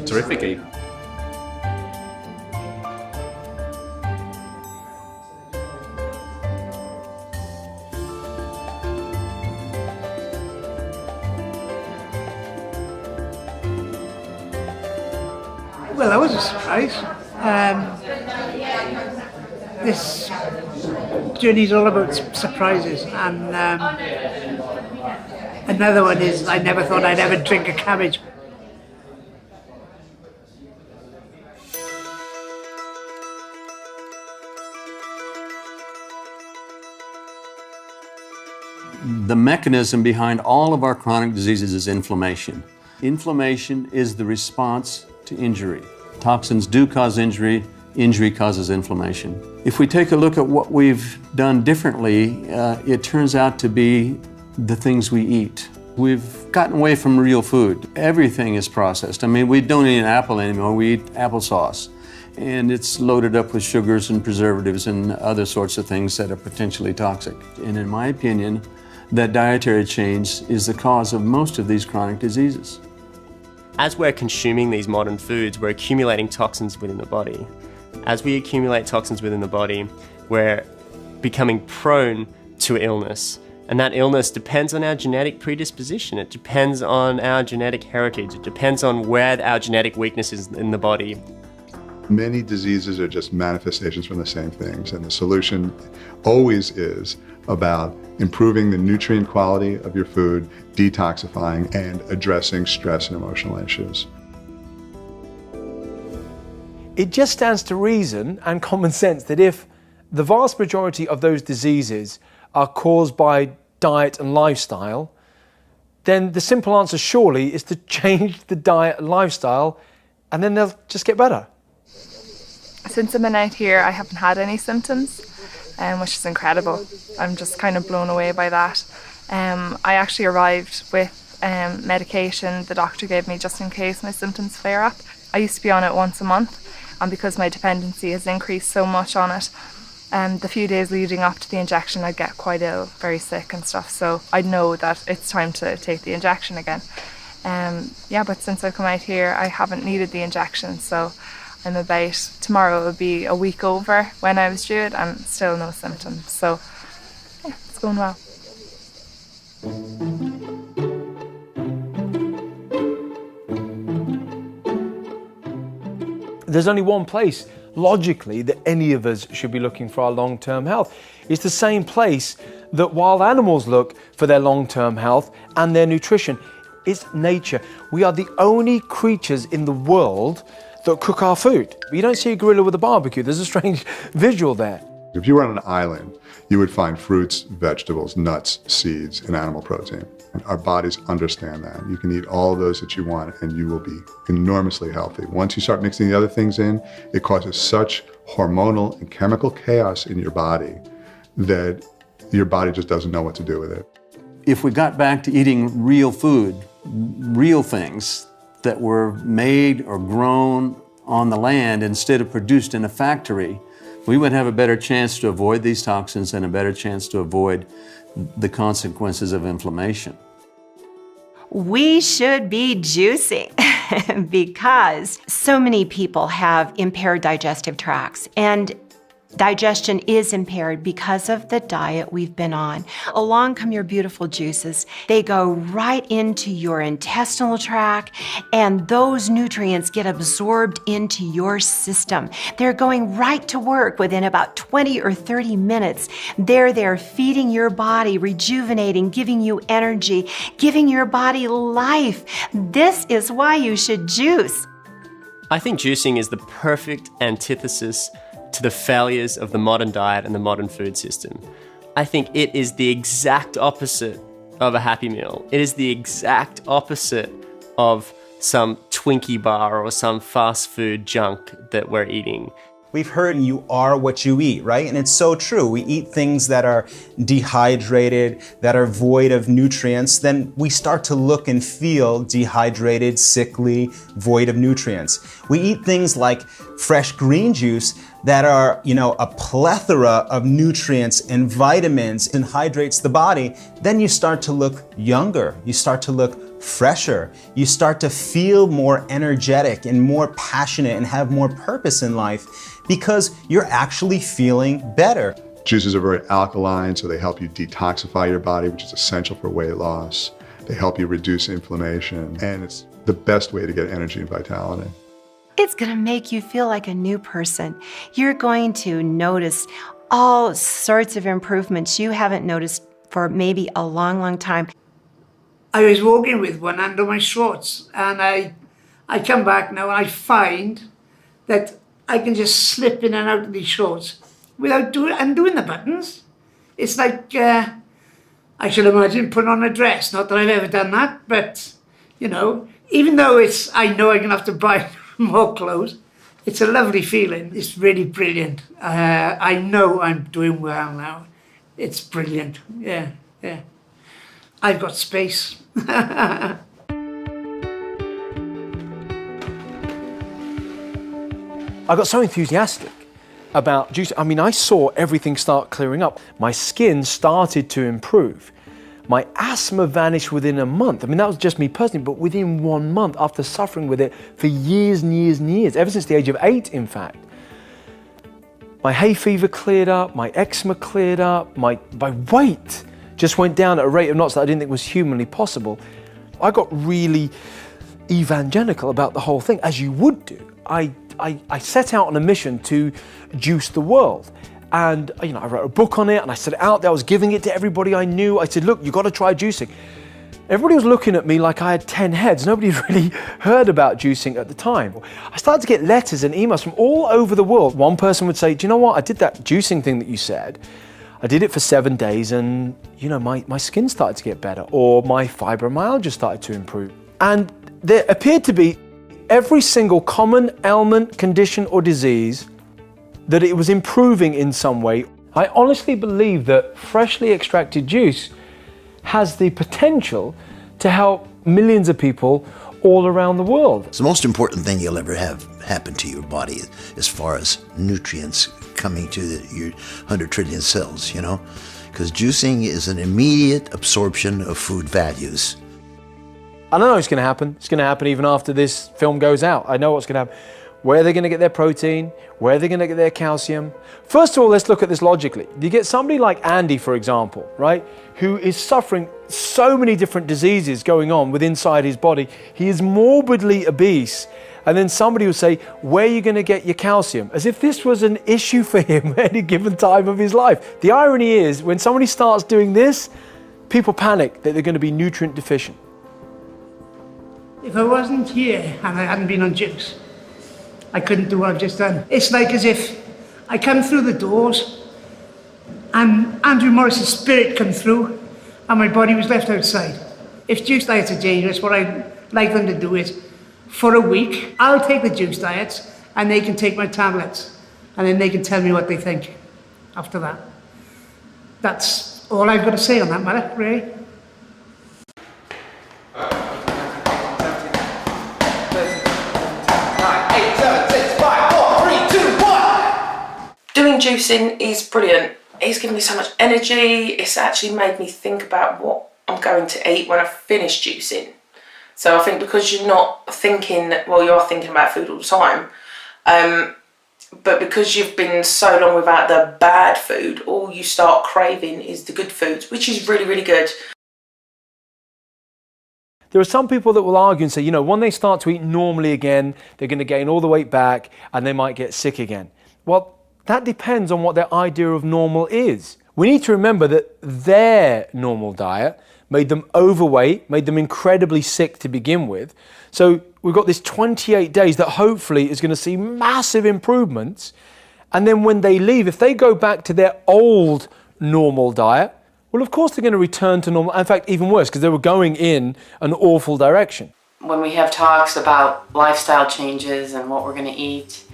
Terrific even. Well, that was a surprise. This journey is all about surprises, and another one is I never thought I'd ever drink a cabbage. The mechanism behind all of our chronic diseases is inflammation. Inflammation is the response to injury. Toxins do cause injury. Injury causes inflammation. If we take a look at what we've done differently, it turns out to be the things we eat. We've gotten away from real food. Everything is processed. I mean, we don't eat an apple anymore. We eat applesauce. And it's loaded up with sugars and preservatives and other sorts of things that are potentially toxic. And in my opinion, that dietary change is the cause of most of these chronic diseases. As we're consuming these modern foods, we're accumulating toxins within the body. As we accumulate toxins within the body, we're becoming prone to illness. And that illness depends on our genetic predisposition. It depends on our genetic heritage. It depends on where our genetic weakness is in the body. Many diseases are just manifestations from the same things, and the solution always is about improving the nutrient quality of your food, detoxifying, and addressing stress and emotional issues. It just stands to reason and common sense that if the vast majority of those diseases are caused by diet and lifestyle, then the simple answer surely is to change the diet and lifestyle, and then they'll just get better. Since I've been out here, I haven't had any symptoms, which is incredible. I'm just kind of blown away by that. I actually arrived with medication the doctor gave me just in case my symptoms flare up. I used to be on it once a month, and because my dependency has increased so much on it, the few days leading up to the injection I'd get quite ill, very sick and stuff, so I'd know that it's time to take the injection again. But since I've come out here I haven't needed the injection, so I'm about, tomorrow will be a week over when I was due it and still no symptoms, so yeah, it's going well. There's only one place, logically, that any of us should be looking for our long-term health. It's the same place that wild animals look for their long-term health and their nutrition. It's nature. We are the only creatures in the world that cook our food. You don't see a gorilla with a barbecue. There's a strange visual there. If you were on an island, you would find fruits, vegetables, nuts, seeds, and animal protein. And our bodies understand that. You can eat all of those that you want and you will be enormously healthy. Once you start mixing the other things in, it causes such hormonal and chemical chaos in your body that your body just doesn't know what to do with it. If we got back to eating real food, real things that were made or grown on the land instead of produced in a factory, we would have a better chance to avoid these toxins and a better chance to avoid the consequences of inflammation. We should be juicing because so many people have impaired digestive tracts, and digestion is impaired because of the diet we've been on. Along come your beautiful juices. They go right into your intestinal tract, and those nutrients get absorbed into your system. They're going right to work within about 20 or 30 minutes. They're there feeding your body, rejuvenating, giving you energy, giving your body life. This is why you should juice. I think juicing is the perfect antithesis to the failures of the modern diet and the modern food system. I think it is the exact opposite of a Happy Meal. It is the exact opposite of some Twinkie bar or some fast food junk that we're eating. We've heard you are what you eat, right? And it's so true. We eat things that are dehydrated, that are void of nutrients, then we start to look and feel dehydrated, sickly, void of nutrients. We eat things like fresh green juice that are, a plethora of nutrients and vitamins and hydrates the body. Then you start to look younger. You start to look fresher. You start to feel more energetic and more passionate and have more purpose in life because you're actually feeling better. Juices are very alkaline, so they help you detoxify your body, which is essential for weight loss. They help you reduce inflammation, and it's the best way to get energy and vitality. It's going to make you feel like a new person. You're going to notice all sorts of improvements you haven't noticed for maybe a long, long time. I was walking with one hand on my shorts, and I come back now and I find that I can just slip in and out of these shorts without undoing the buttons. It's like, I should imagine putting on a dress. Not that I've ever done that, but, even though I know I'm going to have to buy more clothes, it's a lovely feeling. It's really brilliant. I know I'm doing well now. It's brilliant. Yeah. I've got space. I got so enthusiastic about juice. I mean, I saw everything start clearing up. My skin started to improve. My asthma vanished within a month. I mean, that was just me personally, but within 1 month after suffering with it for years and years and years, ever since the age of 8, in fact. My hay fever cleared up, my eczema cleared up, my weight just went down at a rate of knots that I didn't think was humanly possible. I got really evangelical about the whole thing, as you would do. I set out on a mission to juice the world. And I wrote a book on it and I set it out there. I was giving it to everybody I knew. I said, look, you got to try juicing. Everybody was looking at me like I had 10 heads. Nobody really heard about juicing at the time. I started to get letters and emails from all over the world. One person would say, do you know what? I did that juicing thing that you said. I did it for 7 days and, my skin started to get better, or my fibromyalgia started to improve. And there appeared to be every single common ailment, condition, or disease that it was improving in some way. I honestly believe that freshly extracted juice has the potential to help millions of people all around the world. It's the most important thing you'll ever have happen to your body as far as nutrients coming to your 100 trillion cells, because juicing is an immediate absorption of food values. I don't know what's going to happen. It's going to happen even after this film goes out. I know what's going to happen. Where are they going to get their protein? Where are they going to get their calcium? First of all, let's look at this logically. You get somebody like Andy, for example, right, who is suffering so many different diseases going on inside his body. He is morbidly obese. And then somebody would say, where are you going to get your calcium? As if this was an issue for him at any given time of his life. The irony is, when somebody starts doing this, people panic that they're going to be nutrient deficient. If I wasn't here and I hadn't been on juice, I couldn't do what I've just done. It's like as if I come through the doors and Andrew Morris's spirit come through and my body was left outside. If juice diets are dangerous, what I'd like them to do is, for a week, I'll take the juice diets and they can take my tablets and then they can tell me what they think after that. That's all I've got to say on that matter, really. doing juicing is brilliant. It's given me so much energy. It's actually made me think about what I'm going to eat when I finish juicing. So I think because you're not thinking, well, you are thinking about food all the time, but because you've been so long without the bad food, all you start craving is the good foods, which is really, really good. There are some people that will argue and say, you know, when they start to eat normally again, they're going to gain all the weight back and they might get sick again. Well, that depends on what their idea of normal is. We need to remember that their normal diet made them overweight, made them incredibly sick to begin with. So we've got this 28 days that hopefully is going to see massive improvements. And then when they leave, if they go back to their old normal diet, well, of course they're going to return to normal. In fact, even worse, because they were going in an awful direction. When we have talks about lifestyle changes and what we're going to eat,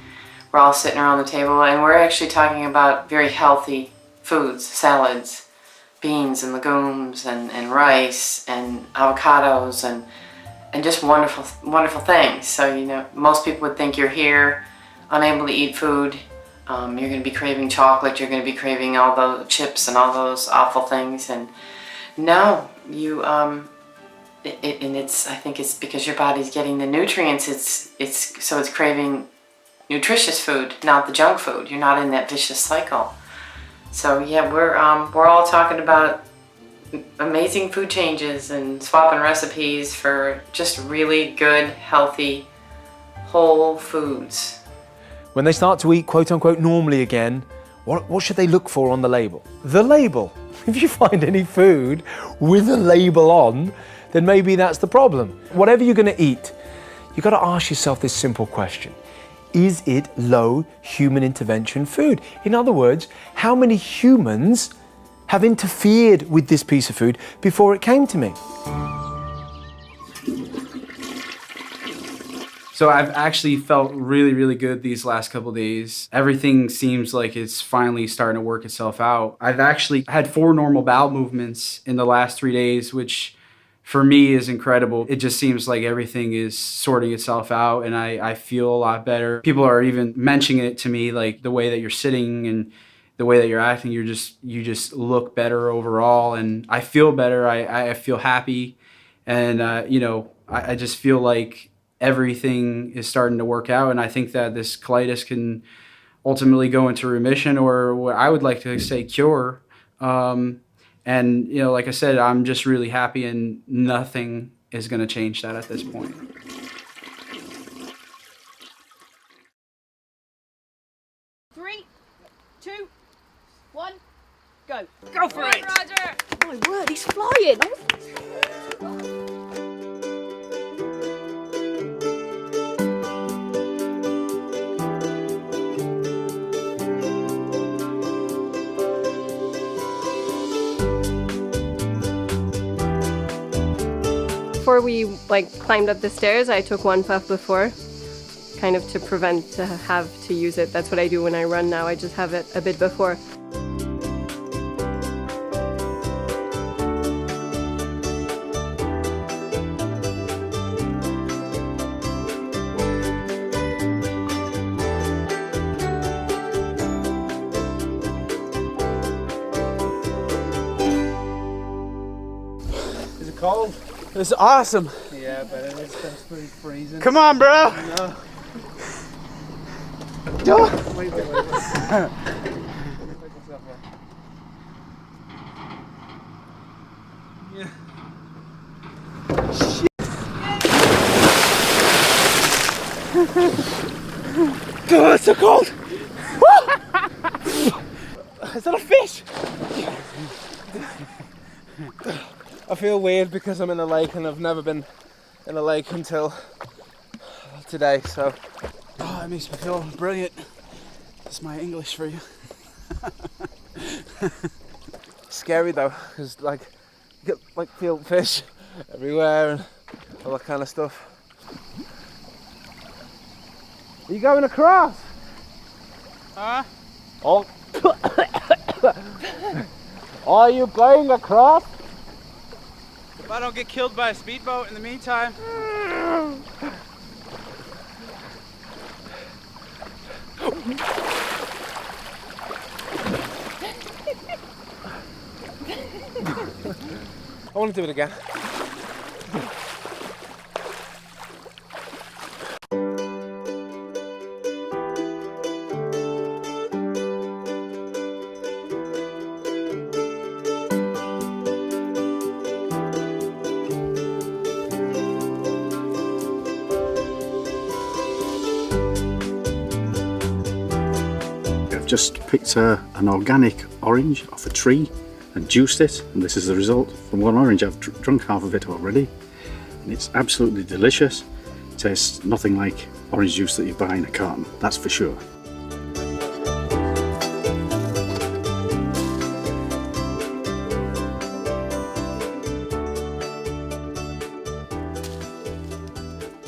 we're all sitting around the table and we're actually talking about very healthy foods, salads, beans and legumes and rice and avocados and just wonderful, wonderful things. So, you know, most people would think you're here unable to eat food. You're going to be craving chocolate, you're going to be craving all the chips and all those awful things. And no, you, I think it's because your body's getting the nutrients, so it's craving nutritious food, not the junk food. You're not in that vicious cycle. So yeah, we're all talking about amazing food changes and swapping recipes for just really good, healthy, whole foods. When they start to eat quote-unquote normally again, what should they look for on the label? The label. If you find any food with a label on, then maybe that's the problem. Whatever you're going to eat, you've got to ask yourself this simple question. Is it low human intervention food? In other words, how many humans have interfered with this piece of food before it came to me? So I've actually felt really, really good these last couple days. Everything seems like it's finally starting to work itself out. I've actually had 4 normal bowel movements in the last 3 days, which for me is incredible. It just seems like everything is sorting itself out and I feel a lot better. People are even mentioning it to me, like the way that you're sitting and the way that you're acting, you just look better overall, and I feel better. I feel happy, and you know, I just feel like everything is starting to work out, and I think that this colitis can ultimately go into remission, or what I would like to say cure. And you know, like I said, I'm just really happy, and nothing is going to change that at this point. Three, 2, 1, go. Go for it! Roger! My word, he's flying! Before we climbed up the stairs, I took one puff before, kind of to prevent to have to use it. That's what I do when I run now. I just have it a bit before. Is it cold? It's awesome. Yeah, but it's pretty freezing. Come on, bro. No. Wait. God, it's so cold. Is that a fish? I feel weird because I'm in a lake and I've never been in a lake until today, so Oh, it makes me feel brilliant. That's my English for you. scary though, because you get feel fish everywhere and all that kind of stuff. Are you going across? Huh? Oh. Are you going across? If I don't get killed by a speedboat in the meantime. I want to do it again. I've just picked an organic orange off a tree and juiced it, and this is the result from one orange. I've drunk half of it already, and it's absolutely delicious. It tastes nothing like orange juice that you buy in a carton, that's for sure.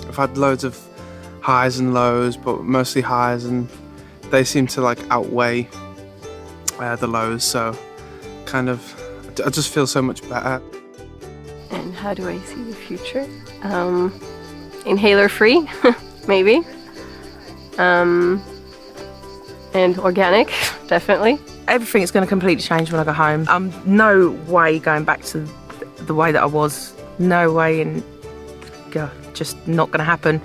I've had loads of highs and lows, but mostly highs, and they seem to like outweigh the lows, so kind of I just feel so much better. And how do I see the future? Inhaler free, maybe. And organic, definitely. Everything's going to completely change when I go home. I'm no way going back to the way that I was. No way, and just not going to happen.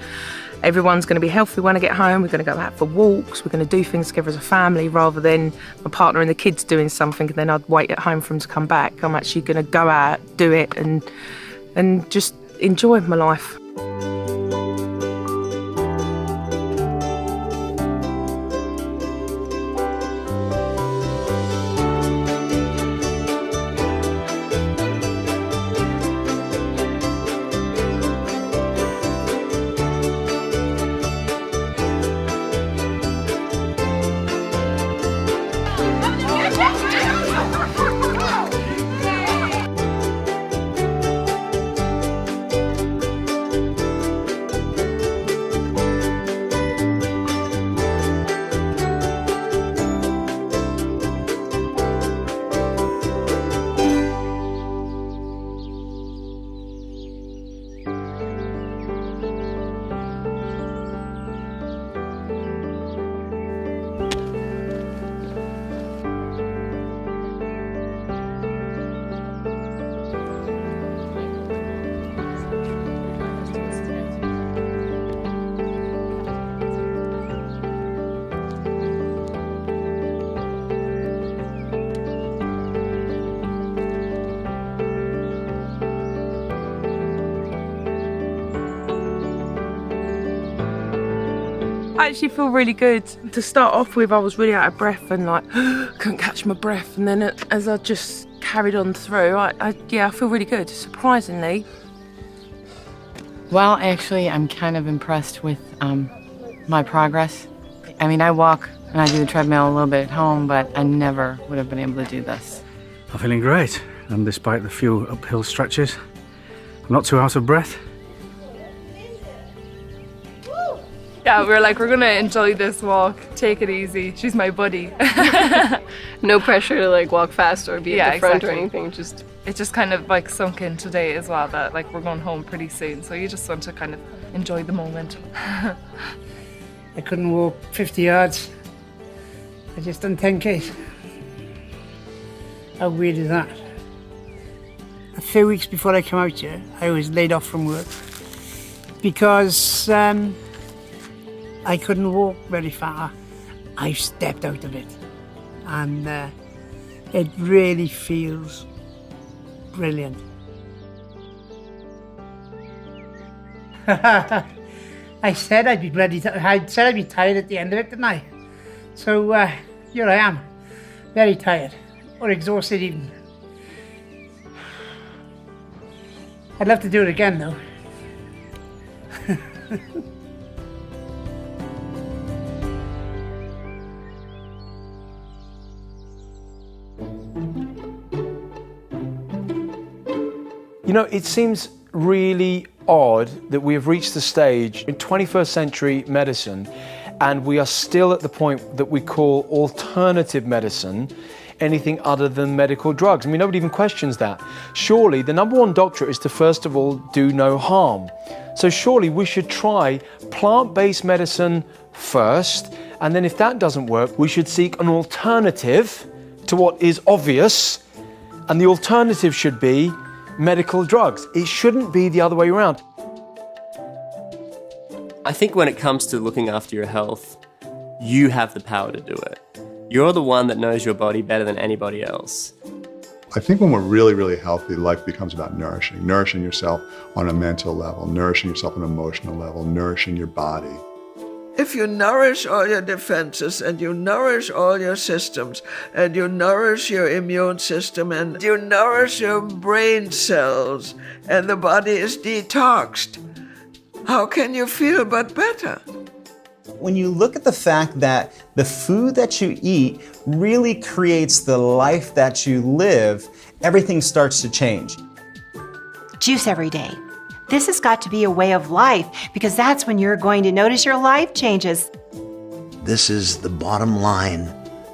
Everyone's going to be healthy when I get home. We're going to go out for walks. We're going to do things together as a family rather than my partner and the kids doing something and then I'd wait at home for them to come back. I'm actually going to go out, do it, and just enjoy my life. I actually feel really good. To start off with, I was really out of breath and like couldn't catch my breath, and then as I just carried on through, I feel really good, surprisingly. Well, actually, I'm kind of impressed with my progress. I mean, I walk and I do the treadmill a little bit at home, but I never would have been able to do this. I'm feeling great, and despite the few uphill stretches, I'm not too out of breath. Yeah, we're gonna enjoy this walk. Take it easy. She's my buddy. No pressure to like walk fast or be at the front exactly. or anything. It's just kind of like sunk in today as well that like we're going home pretty soon. So you just want to kind of enjoy the moment. I couldn't walk 50 yards. I just done 10Ks. How weird is that? A few weeks before I came out here, I was laid off from work because I couldn't walk very far. I stepped out of it, and it really feels brilliant. I said I'd be ready. I said I'd be tired at the end of it, didn't I? So here I am, very tired, or exhausted even. I'd love to do it again, though. You know, it seems really odd that we have reached the stage in 21st century medicine and we are still at the point that we call alternative medicine anything other than medical drugs. I mean, nobody even questions that. Surely the number one doctrine is to first of all do no harm. So surely we should try plant-based medicine first, and then if that doesn't work, we should seek an alternative to what is obvious, And the alternative should be medical drugs. It shouldn't be the other way around. I think when it comes to looking after your health, you have the power to do it. You're the one that knows your body better than anybody else. I think when we're really, really healthy, life becomes about nourishing yourself on a mental level, nourishing yourself on an emotional level, nourishing your body. If you nourish all your defenses and you nourish all your systems and you nourish your immune system and you nourish your brain cells and the body is detoxed, how can you feel but better? When you look at the fact that the food that you eat really creates the life that you live, everything starts to change. Juice every day. This has got to be a way of life because that's when you're going to notice your life changes. This is the bottom line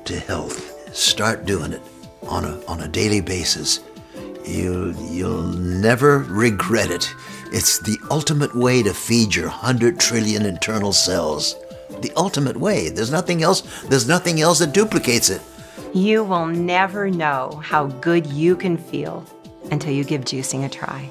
to health. Start doing it on a daily basis. You'll never regret it. It's the ultimate way to feed your 100 trillion internal cells. The ultimate way. There's nothing else that duplicates it. You will never know how good you can feel until you give juicing a try.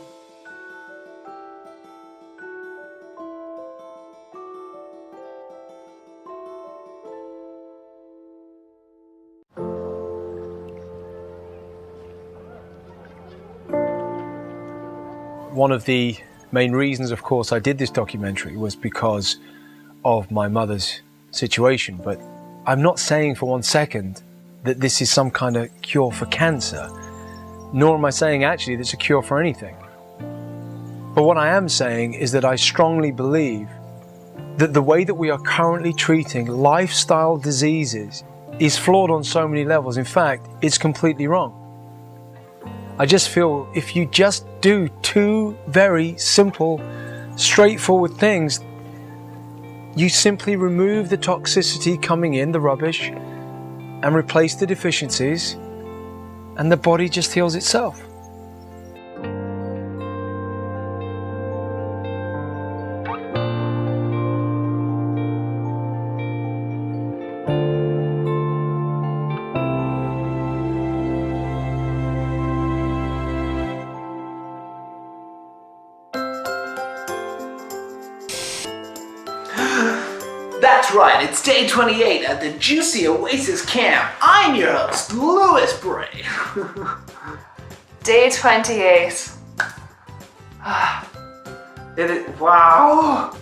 One of the main reasons, of course, I did this documentary was because of my mother's situation. But I'm not saying for 1 second that this is some kind of cure for cancer, nor am I saying actually that it's a cure for anything. But what I am saying is that I strongly believe that the way that we are currently treating lifestyle diseases is flawed on so many levels. In fact, it's completely wrong. I just feel if you just do 2 very simple, straightforward things, you simply remove the toxicity coming in, the rubbish, and replace the deficiencies, and the body just heals itself. That's right, it's day 28 at the Juicy Oasis Camp. I'm your host, Lewis Bray. Day 28. Wow.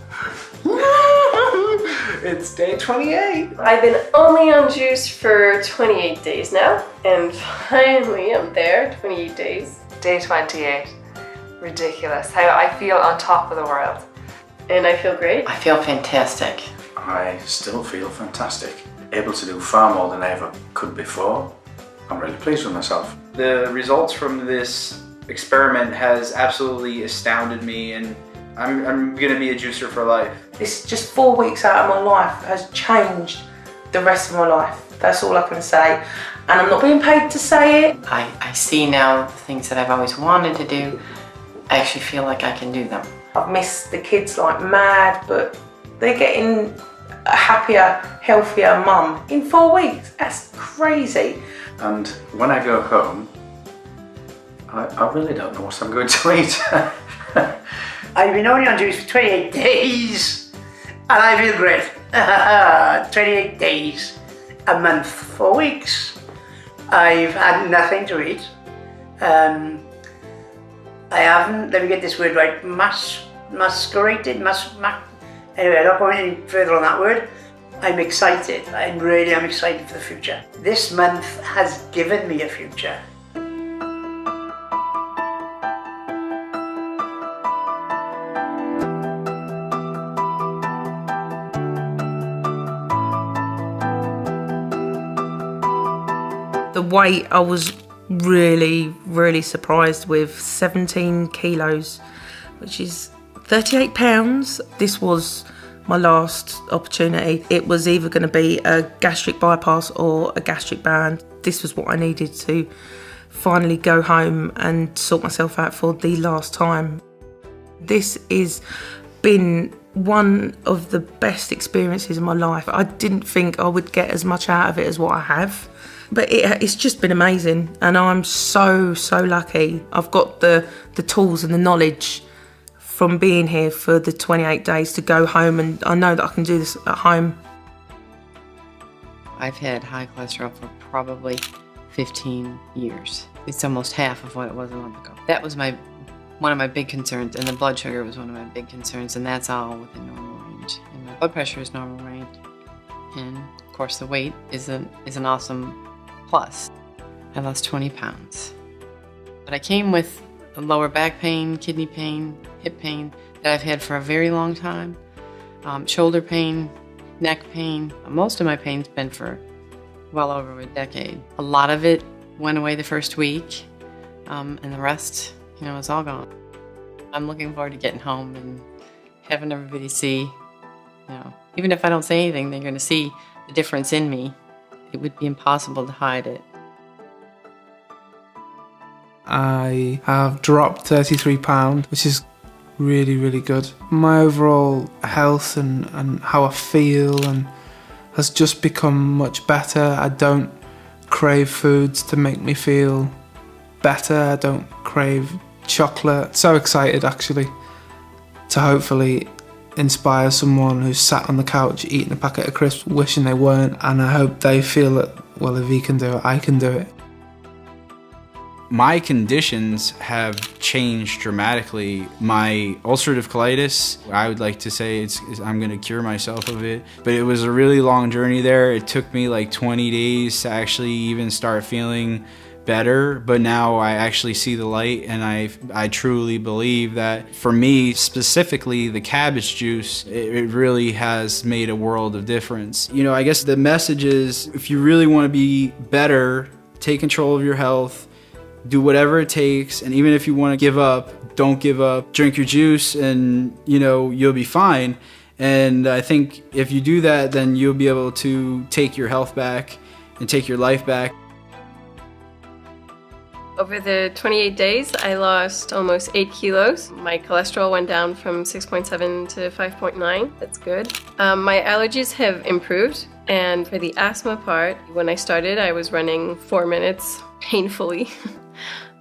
It's day 28. I've been only on juice for 28 days now, and finally I'm there, 28 days. Day 28. Ridiculous. How I feel on top of the world. And I feel great. I feel fantastic. I still feel fantastic. Able to do far more than I ever could before. I'm really pleased with myself. The results from this experiment has absolutely astounded me, and I'm gonna be a juicer for life. This just 4 weeks out of my life has changed the rest of my life. That's all I can say. And I'm not being paid to say it. I see now the things that I've always wanted to do. I actually feel like I can do them. I've missed the kids like mad, but they're getting a happier, healthier mum in 4 weeks. That's crazy. And when I go home, I really don't know what I'm going to eat. I've been only on juice for 28 days and I feel great. 28 days, a month, 4 weeks. I've had nothing to eat. I haven't, let me get this word right, masqueraded, anyway, I'm not going any further on that word. I'm excited. I really am excited for the future. This month has given me a future. The weight, I was really surprised with. 17 kilos, which is 38 pounds. This was my last opportunity. It was either going to be a gastric bypass or a gastric band. This was what I needed to finally go home and sort myself out for the last time. This has been one of the best experiences of my life. I didn't think I would get as much out of it as what I have. But it's just been amazing, and I'm so lucky. I've got the tools and the knowledge from being here for the 28 days to go home, and I know that I can do this at home. I've had high cholesterol for probably 15 years. It's almost half of what it was a month ago. That was one of my big concerns, and the blood sugar was one of my big concerns, and that's all within normal range. And my blood pressure is normal range, and of course the weight is an awesome plus. I lost 20 pounds. But I came with lower back pain, kidney pain, hip pain that I've had for a very long time, shoulder pain, neck pain. Most of my pain's been for well over a decade. A lot of it went away the first week, and the rest, it's all gone. I'm looking forward to getting home and having everybody see, even if I don't say anything, they're going to see the difference in me. It would be impossible to hide it. I have dropped 33 pounds, which is really, really good. My overall health and how I feel has just become much better. I don't crave foods to make me feel better. I don't crave chocolate. So excited actually to hopefully inspire someone who's sat on the couch eating a packet of crisps wishing they weren't, and I hope they feel that, well, if he can do it, I can do it. My conditions have changed dramatically. My ulcerative colitis, I would like to say I'm going to cure myself of it, but it was a really long journey there. It took me like 20 days to actually even start feeling better, but now I actually see the light, and I truly believe that for me specifically, the cabbage juice, it really has made a world of difference. I guess the message is, if you really want to be better, take control of your health, do whatever it takes, and even if you want to give up, don't give up. Drink your juice and you'll be fine. And I think if you do that, then you'll be able to take your health back and take your life back. Over the 28 days, I lost almost 8 kilos. My cholesterol went down from 6.7 to 5.9. That's good. My allergies have improved. And for the asthma part, when I started, I was running 4 minutes painfully.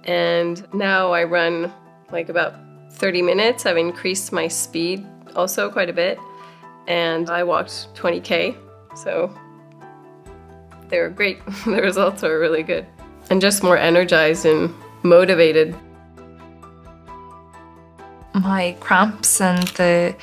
And now I run like about 30 minutes. I've increased my speed also quite a bit. And I walked 20K. So they were great. The results were really good. And just more energized and motivated. My cramps and the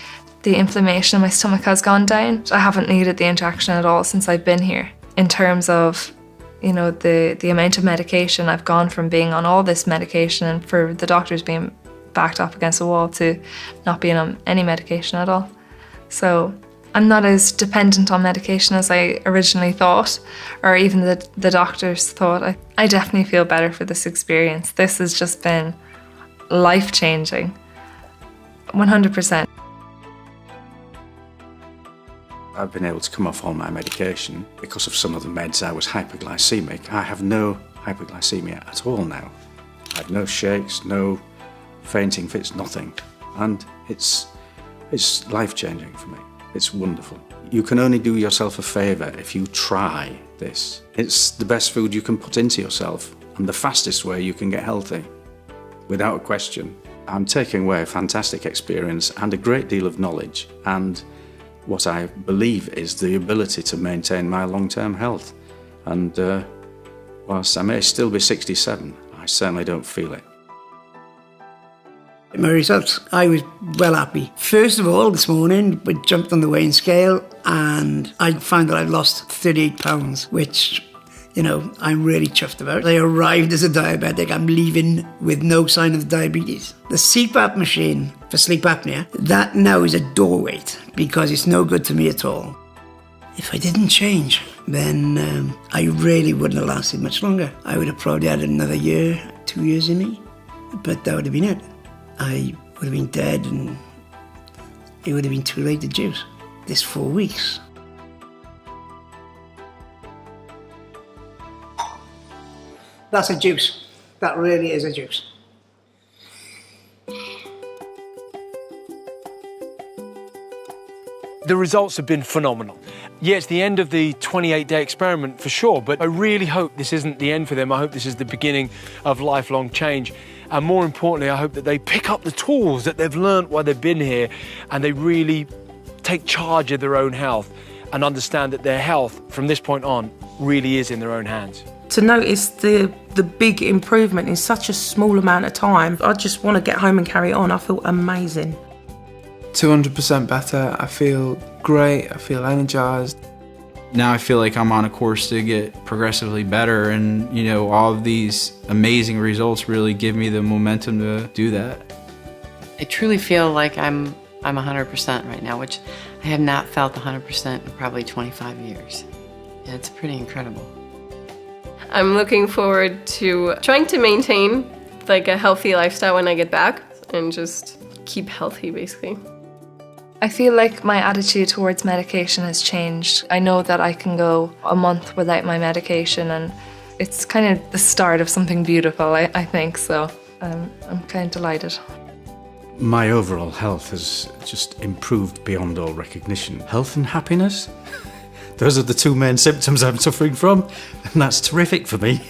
inflammation in my stomach has gone down. I haven't needed the injection at all since I've been here. In terms of, the amount of medication, I've gone from being on all this medication and for the doctors being backed up against the wall to not being on any medication at all. So I'm not as dependent on medication as I originally thought, or even the doctors thought. I definitely feel better for this experience. This has just been life-changing, 100%. I've been able to come off all my medication. Because of some of the meds, I was hyperglycemic. I have no hyperglycemia at all now. I have no shakes, no fainting fits, nothing. And it's life-changing for me. It's wonderful. You can only do yourself a favour if you try this. It's the best food you can put into yourself and the fastest way you can get healthy, without a question. I'm taking away a fantastic experience and a great deal of knowledge, and what I believe is the ability to maintain my long-term health. And whilst I may still be 67, I certainly don't feel it. My results, I was well happy. First of all, this morning, we jumped on the weighing scale and I found that I've lost 38 pounds, which, I'm really chuffed about. I arrived as a diabetic. I'm leaving with no sign of diabetes. The CPAP machine for sleep apnea, that now is a doorway because it's no good to me at all. If I didn't change, then I really wouldn't have lasted much longer. I would have probably had another year, 2 years in me, but that would have been it. I would have been dead and it would have been too late to juice. This 4 weeks. That's a juice. That really is a juice. The results have been phenomenal. Yeah, it's the end of the 28-day experiment for sure, but I really hope this isn't the end for them. I hope this is the beginning of lifelong change. And more importantly, I hope that they pick up the tools that they've learned while they've been here and they really take charge of their own health and understand that their health from this point on really is in their own hands. To notice the big improvement in such a small amount of time, I just want to get home and carry on. I feel amazing. 200% better. I feel great. I feel energized. Now I feel like I'm on a course to get progressively better, and you know, all of these amazing results really give me the momentum to do that. I truly feel like I'm 100% right now, which I have not felt 100% in probably 25 years. Yeah, it's pretty incredible. I'm looking forward to trying to maintain like a healthy lifestyle when I get back and just keep healthy basically. I feel like my attitude towards medication has changed. I know that I can go a month without my medication, and it's kind of the start of something beautiful, I think, so I'm kind of delighted. My overall health has just improved beyond all recognition. Health and happiness, those are the two main symptoms I'm suffering from, and that's terrific for me.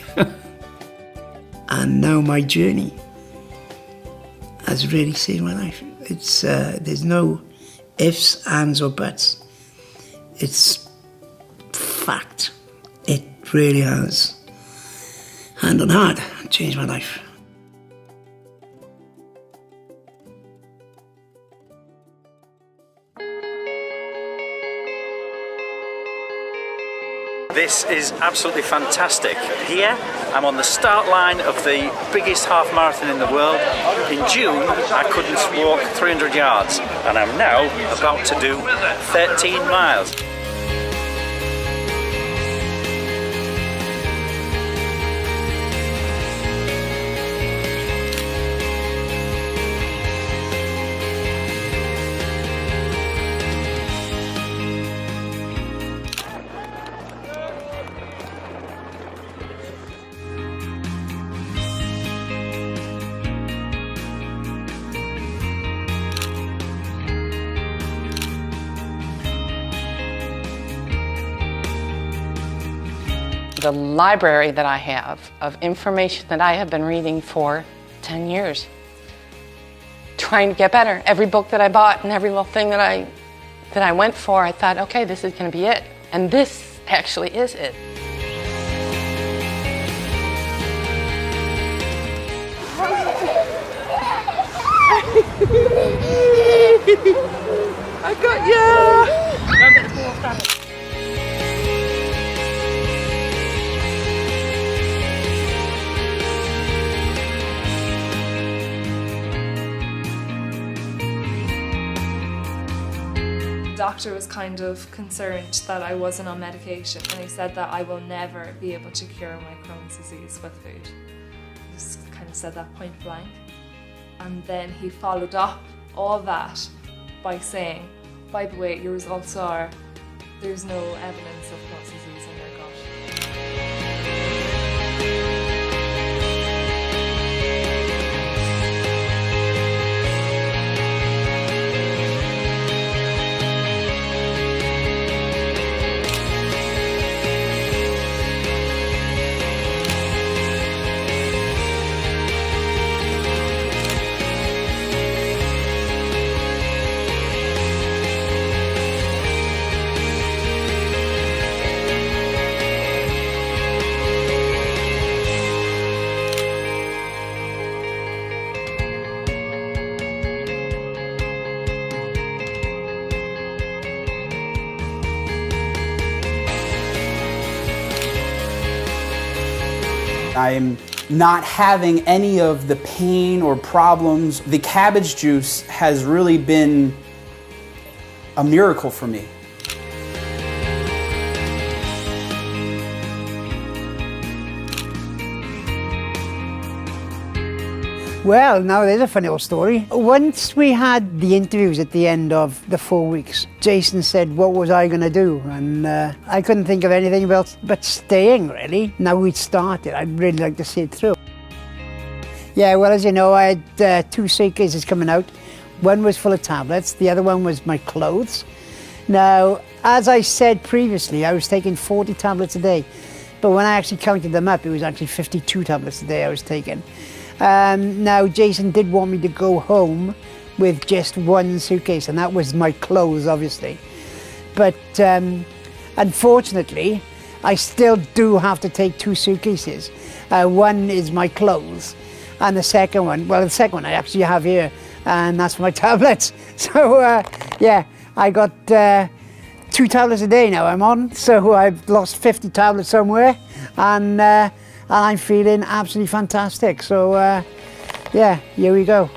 And now my journey has really saved my life. It's there's no ifs, ands or buts. It's fact. It really has, hand on heart, changed my life. This is absolutely fantastic. Here, I'm on the start line of the biggest half marathon in the world. In June, I couldn't walk 300 yards, and I'm now about to do 13 miles. The library that I have of information that I have been reading for 10 years. Trying to get better. Every book that I bought and every little thing that I went for, I thought, okay, this is going to be it. And this actually is it. I got you! The doctor was kind of concerned that I wasn't on medication, and he said that I will never be able to cure my Crohn's disease with food. He just kind of said that point blank. And then he followed up all that by saying, by the way, your results are, there's no evidence of Crohn's disease in your gut. I'm not having any of the pain or problems. The cabbage juice has really been a miracle for me. Well, now there's a funny old story. Once we had the interviews at the end of the 4 weeks, Jason said, what was I going to do? And I couldn't think of anything else but staying, really. Now we'd started, I'd really like to see it through. Yeah, well, as you know, I had 2 suitcases coming out. One was full of tablets, the other one was my clothes. Now, as I said previously, I was taking 40 tablets a day, but when I actually counted them up, it was actually 52 tablets a day I was taking. Now, Jason did want me to go home with just one suitcase, and that was my clothes, obviously. But unfortunately, I still do have to take 2 suitcases. One is my clothes, and the second one I actually have here, and that's my tablets. So yeah, I got 2 tablets a day now I'm on, so I've lost 50 tablets somewhere, and I'm feeling absolutely fantastic. So yeah, here we go.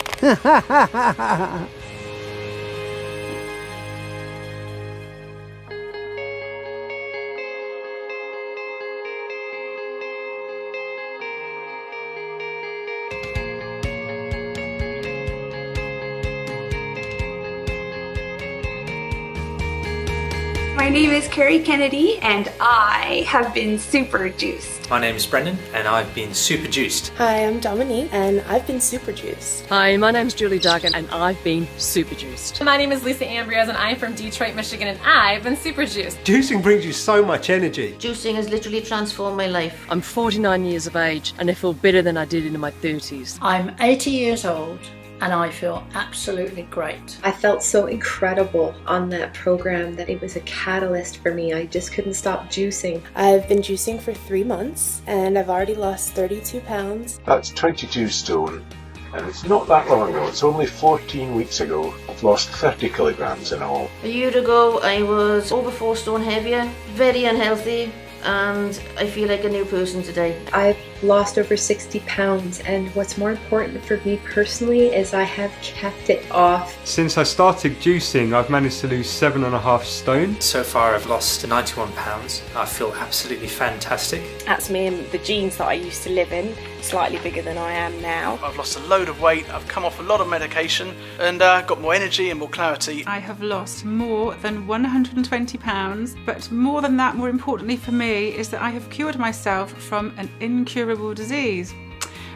My name is Carrie Kennedy and I have been super juiced. My name is Brendan and I've been super juiced. Hi, I'm Dominique and I've been super juiced. Hi, my name's Julie Duggan and I've been super juiced. My name is Lisa Ambrose and I'm from Detroit, Michigan, and I've been super juiced. Juicing brings you so much energy. Juicing has literally transformed my life. I'm 49 years of age and I feel better than I did in my 30s. I'm 80 years old and I feel absolutely great. I felt so incredible on that program that it was a catalyst for me. I just couldn't stop juicing. I've been juicing for 3 months and I've already lost 32 pounds. That's 22 stone, and it's not that long ago. It's only 14 weeks ago. I've lost 30 kilograms in all. A year ago I was over 4 stone heavier, very unhealthy, and I feel like a new person today. I've lost over 60 pounds, and what's more important for me personally is I have kept it off. Since I started juicing, I've managed to lose 7.5 stone. So far I've lost 91 pounds. I feel absolutely fantastic. That's me and the jeans that I used to live in, slightly bigger than I am now. I've lost a load of weight, I've come off a lot of medication and got more energy and more clarity. I have lost more than 120 pounds, but more than that, more importantly for me, is that I have cured myself from an incurable disease,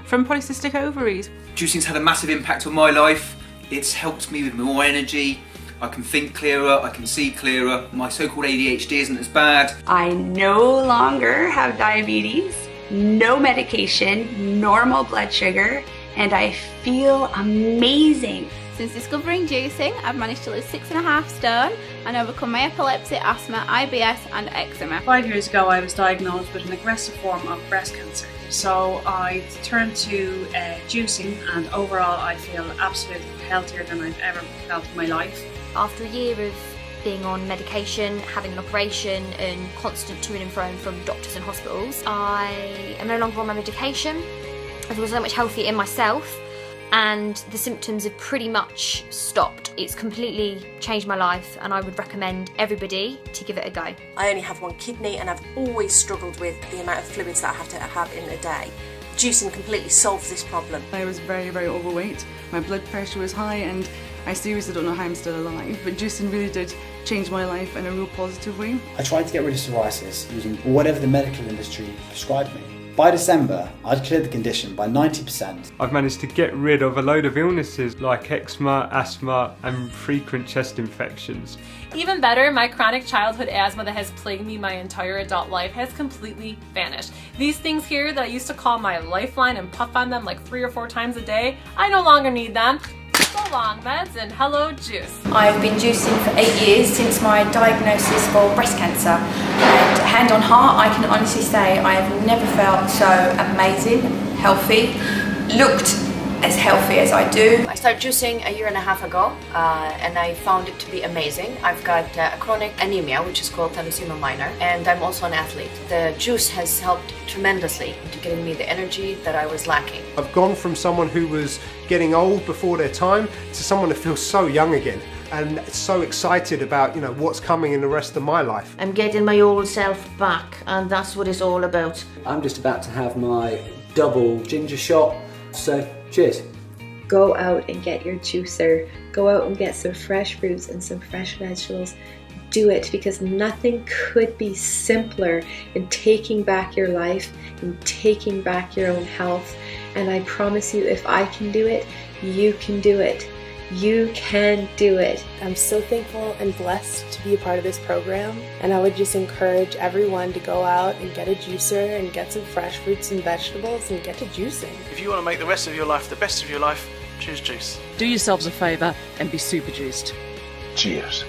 from polycystic ovaries. Juicing's had a massive impact on my life. It's helped me with more energy. I can think clearer, I can see clearer. My so-called ADHD isn't as bad. I no longer have diabetes, no medication, normal blood sugar, and I feel amazing. Since discovering juicing, I've managed to lose 6.5 stone and overcome my epilepsy, asthma, IBS and eczema. 5 years ago I was diagnosed with an aggressive form of breast cancer. So I turned to juicing, and overall I feel absolutely healthier than I've ever felt in my life. After a year of being on medication, having an operation and constant to and fro from doctors and hospitals, I am no longer on my medication. I feel so much healthier in myself, and the symptoms have pretty much stopped. It's completely changed my life, and I would recommend everybody to give it a go. I only have 1 kidney and I've always struggled with the amount of fluids that I have to have in a day. Juicing completely solves this problem. I was very, very overweight. My blood pressure was high and I seriously don't know how I'm still alive, but juicing really did change my life in a real positive way. I tried to get rid of psoriasis using whatever the medical industry prescribed me. By December, I'd cleared the condition by 90%. I've managed to get rid of a load of illnesses like eczema, asthma and frequent chest infections. Even better, my chronic childhood asthma that has plagued me my entire adult life has completely vanished. These things here that I used to call my lifeline and puff on them like 3 or 4 times a day, I no longer need them. So long, meds, and hello, juice. I've been juicing for 8 years since my diagnosis for breast cancer, and hand on heart I can honestly say I have never felt so amazing, healthy, looked as healthy as I do. I started juicing a 1.5 years ago and I found it to be amazing. I've got a chronic anemia, which is called thalassemia minor, and I'm also an athlete. The juice has helped tremendously into getting me the energy that I was lacking. I've gone from someone who was getting old before their time to someone that feels so young again and so excited about, what's coming in the rest of my life. I'm getting my old self back, and that's what it's all about. I'm just about to have my double ginger shot, so cheers. Go out and get your juicer. Go out and get some fresh fruits and some fresh vegetables. Do it, because nothing could be simpler in taking back your life and taking back your own health. And I promise you, if I can do it, you can do it. You can do it. I'm so thankful and blessed to be a part of this program, and I would just encourage everyone to go out and get a juicer and get some fresh fruits and vegetables and get to juicing. If you want to make the rest of your life the best of your life, choose juice. Do yourselves a favour and be super juiced. Cheers.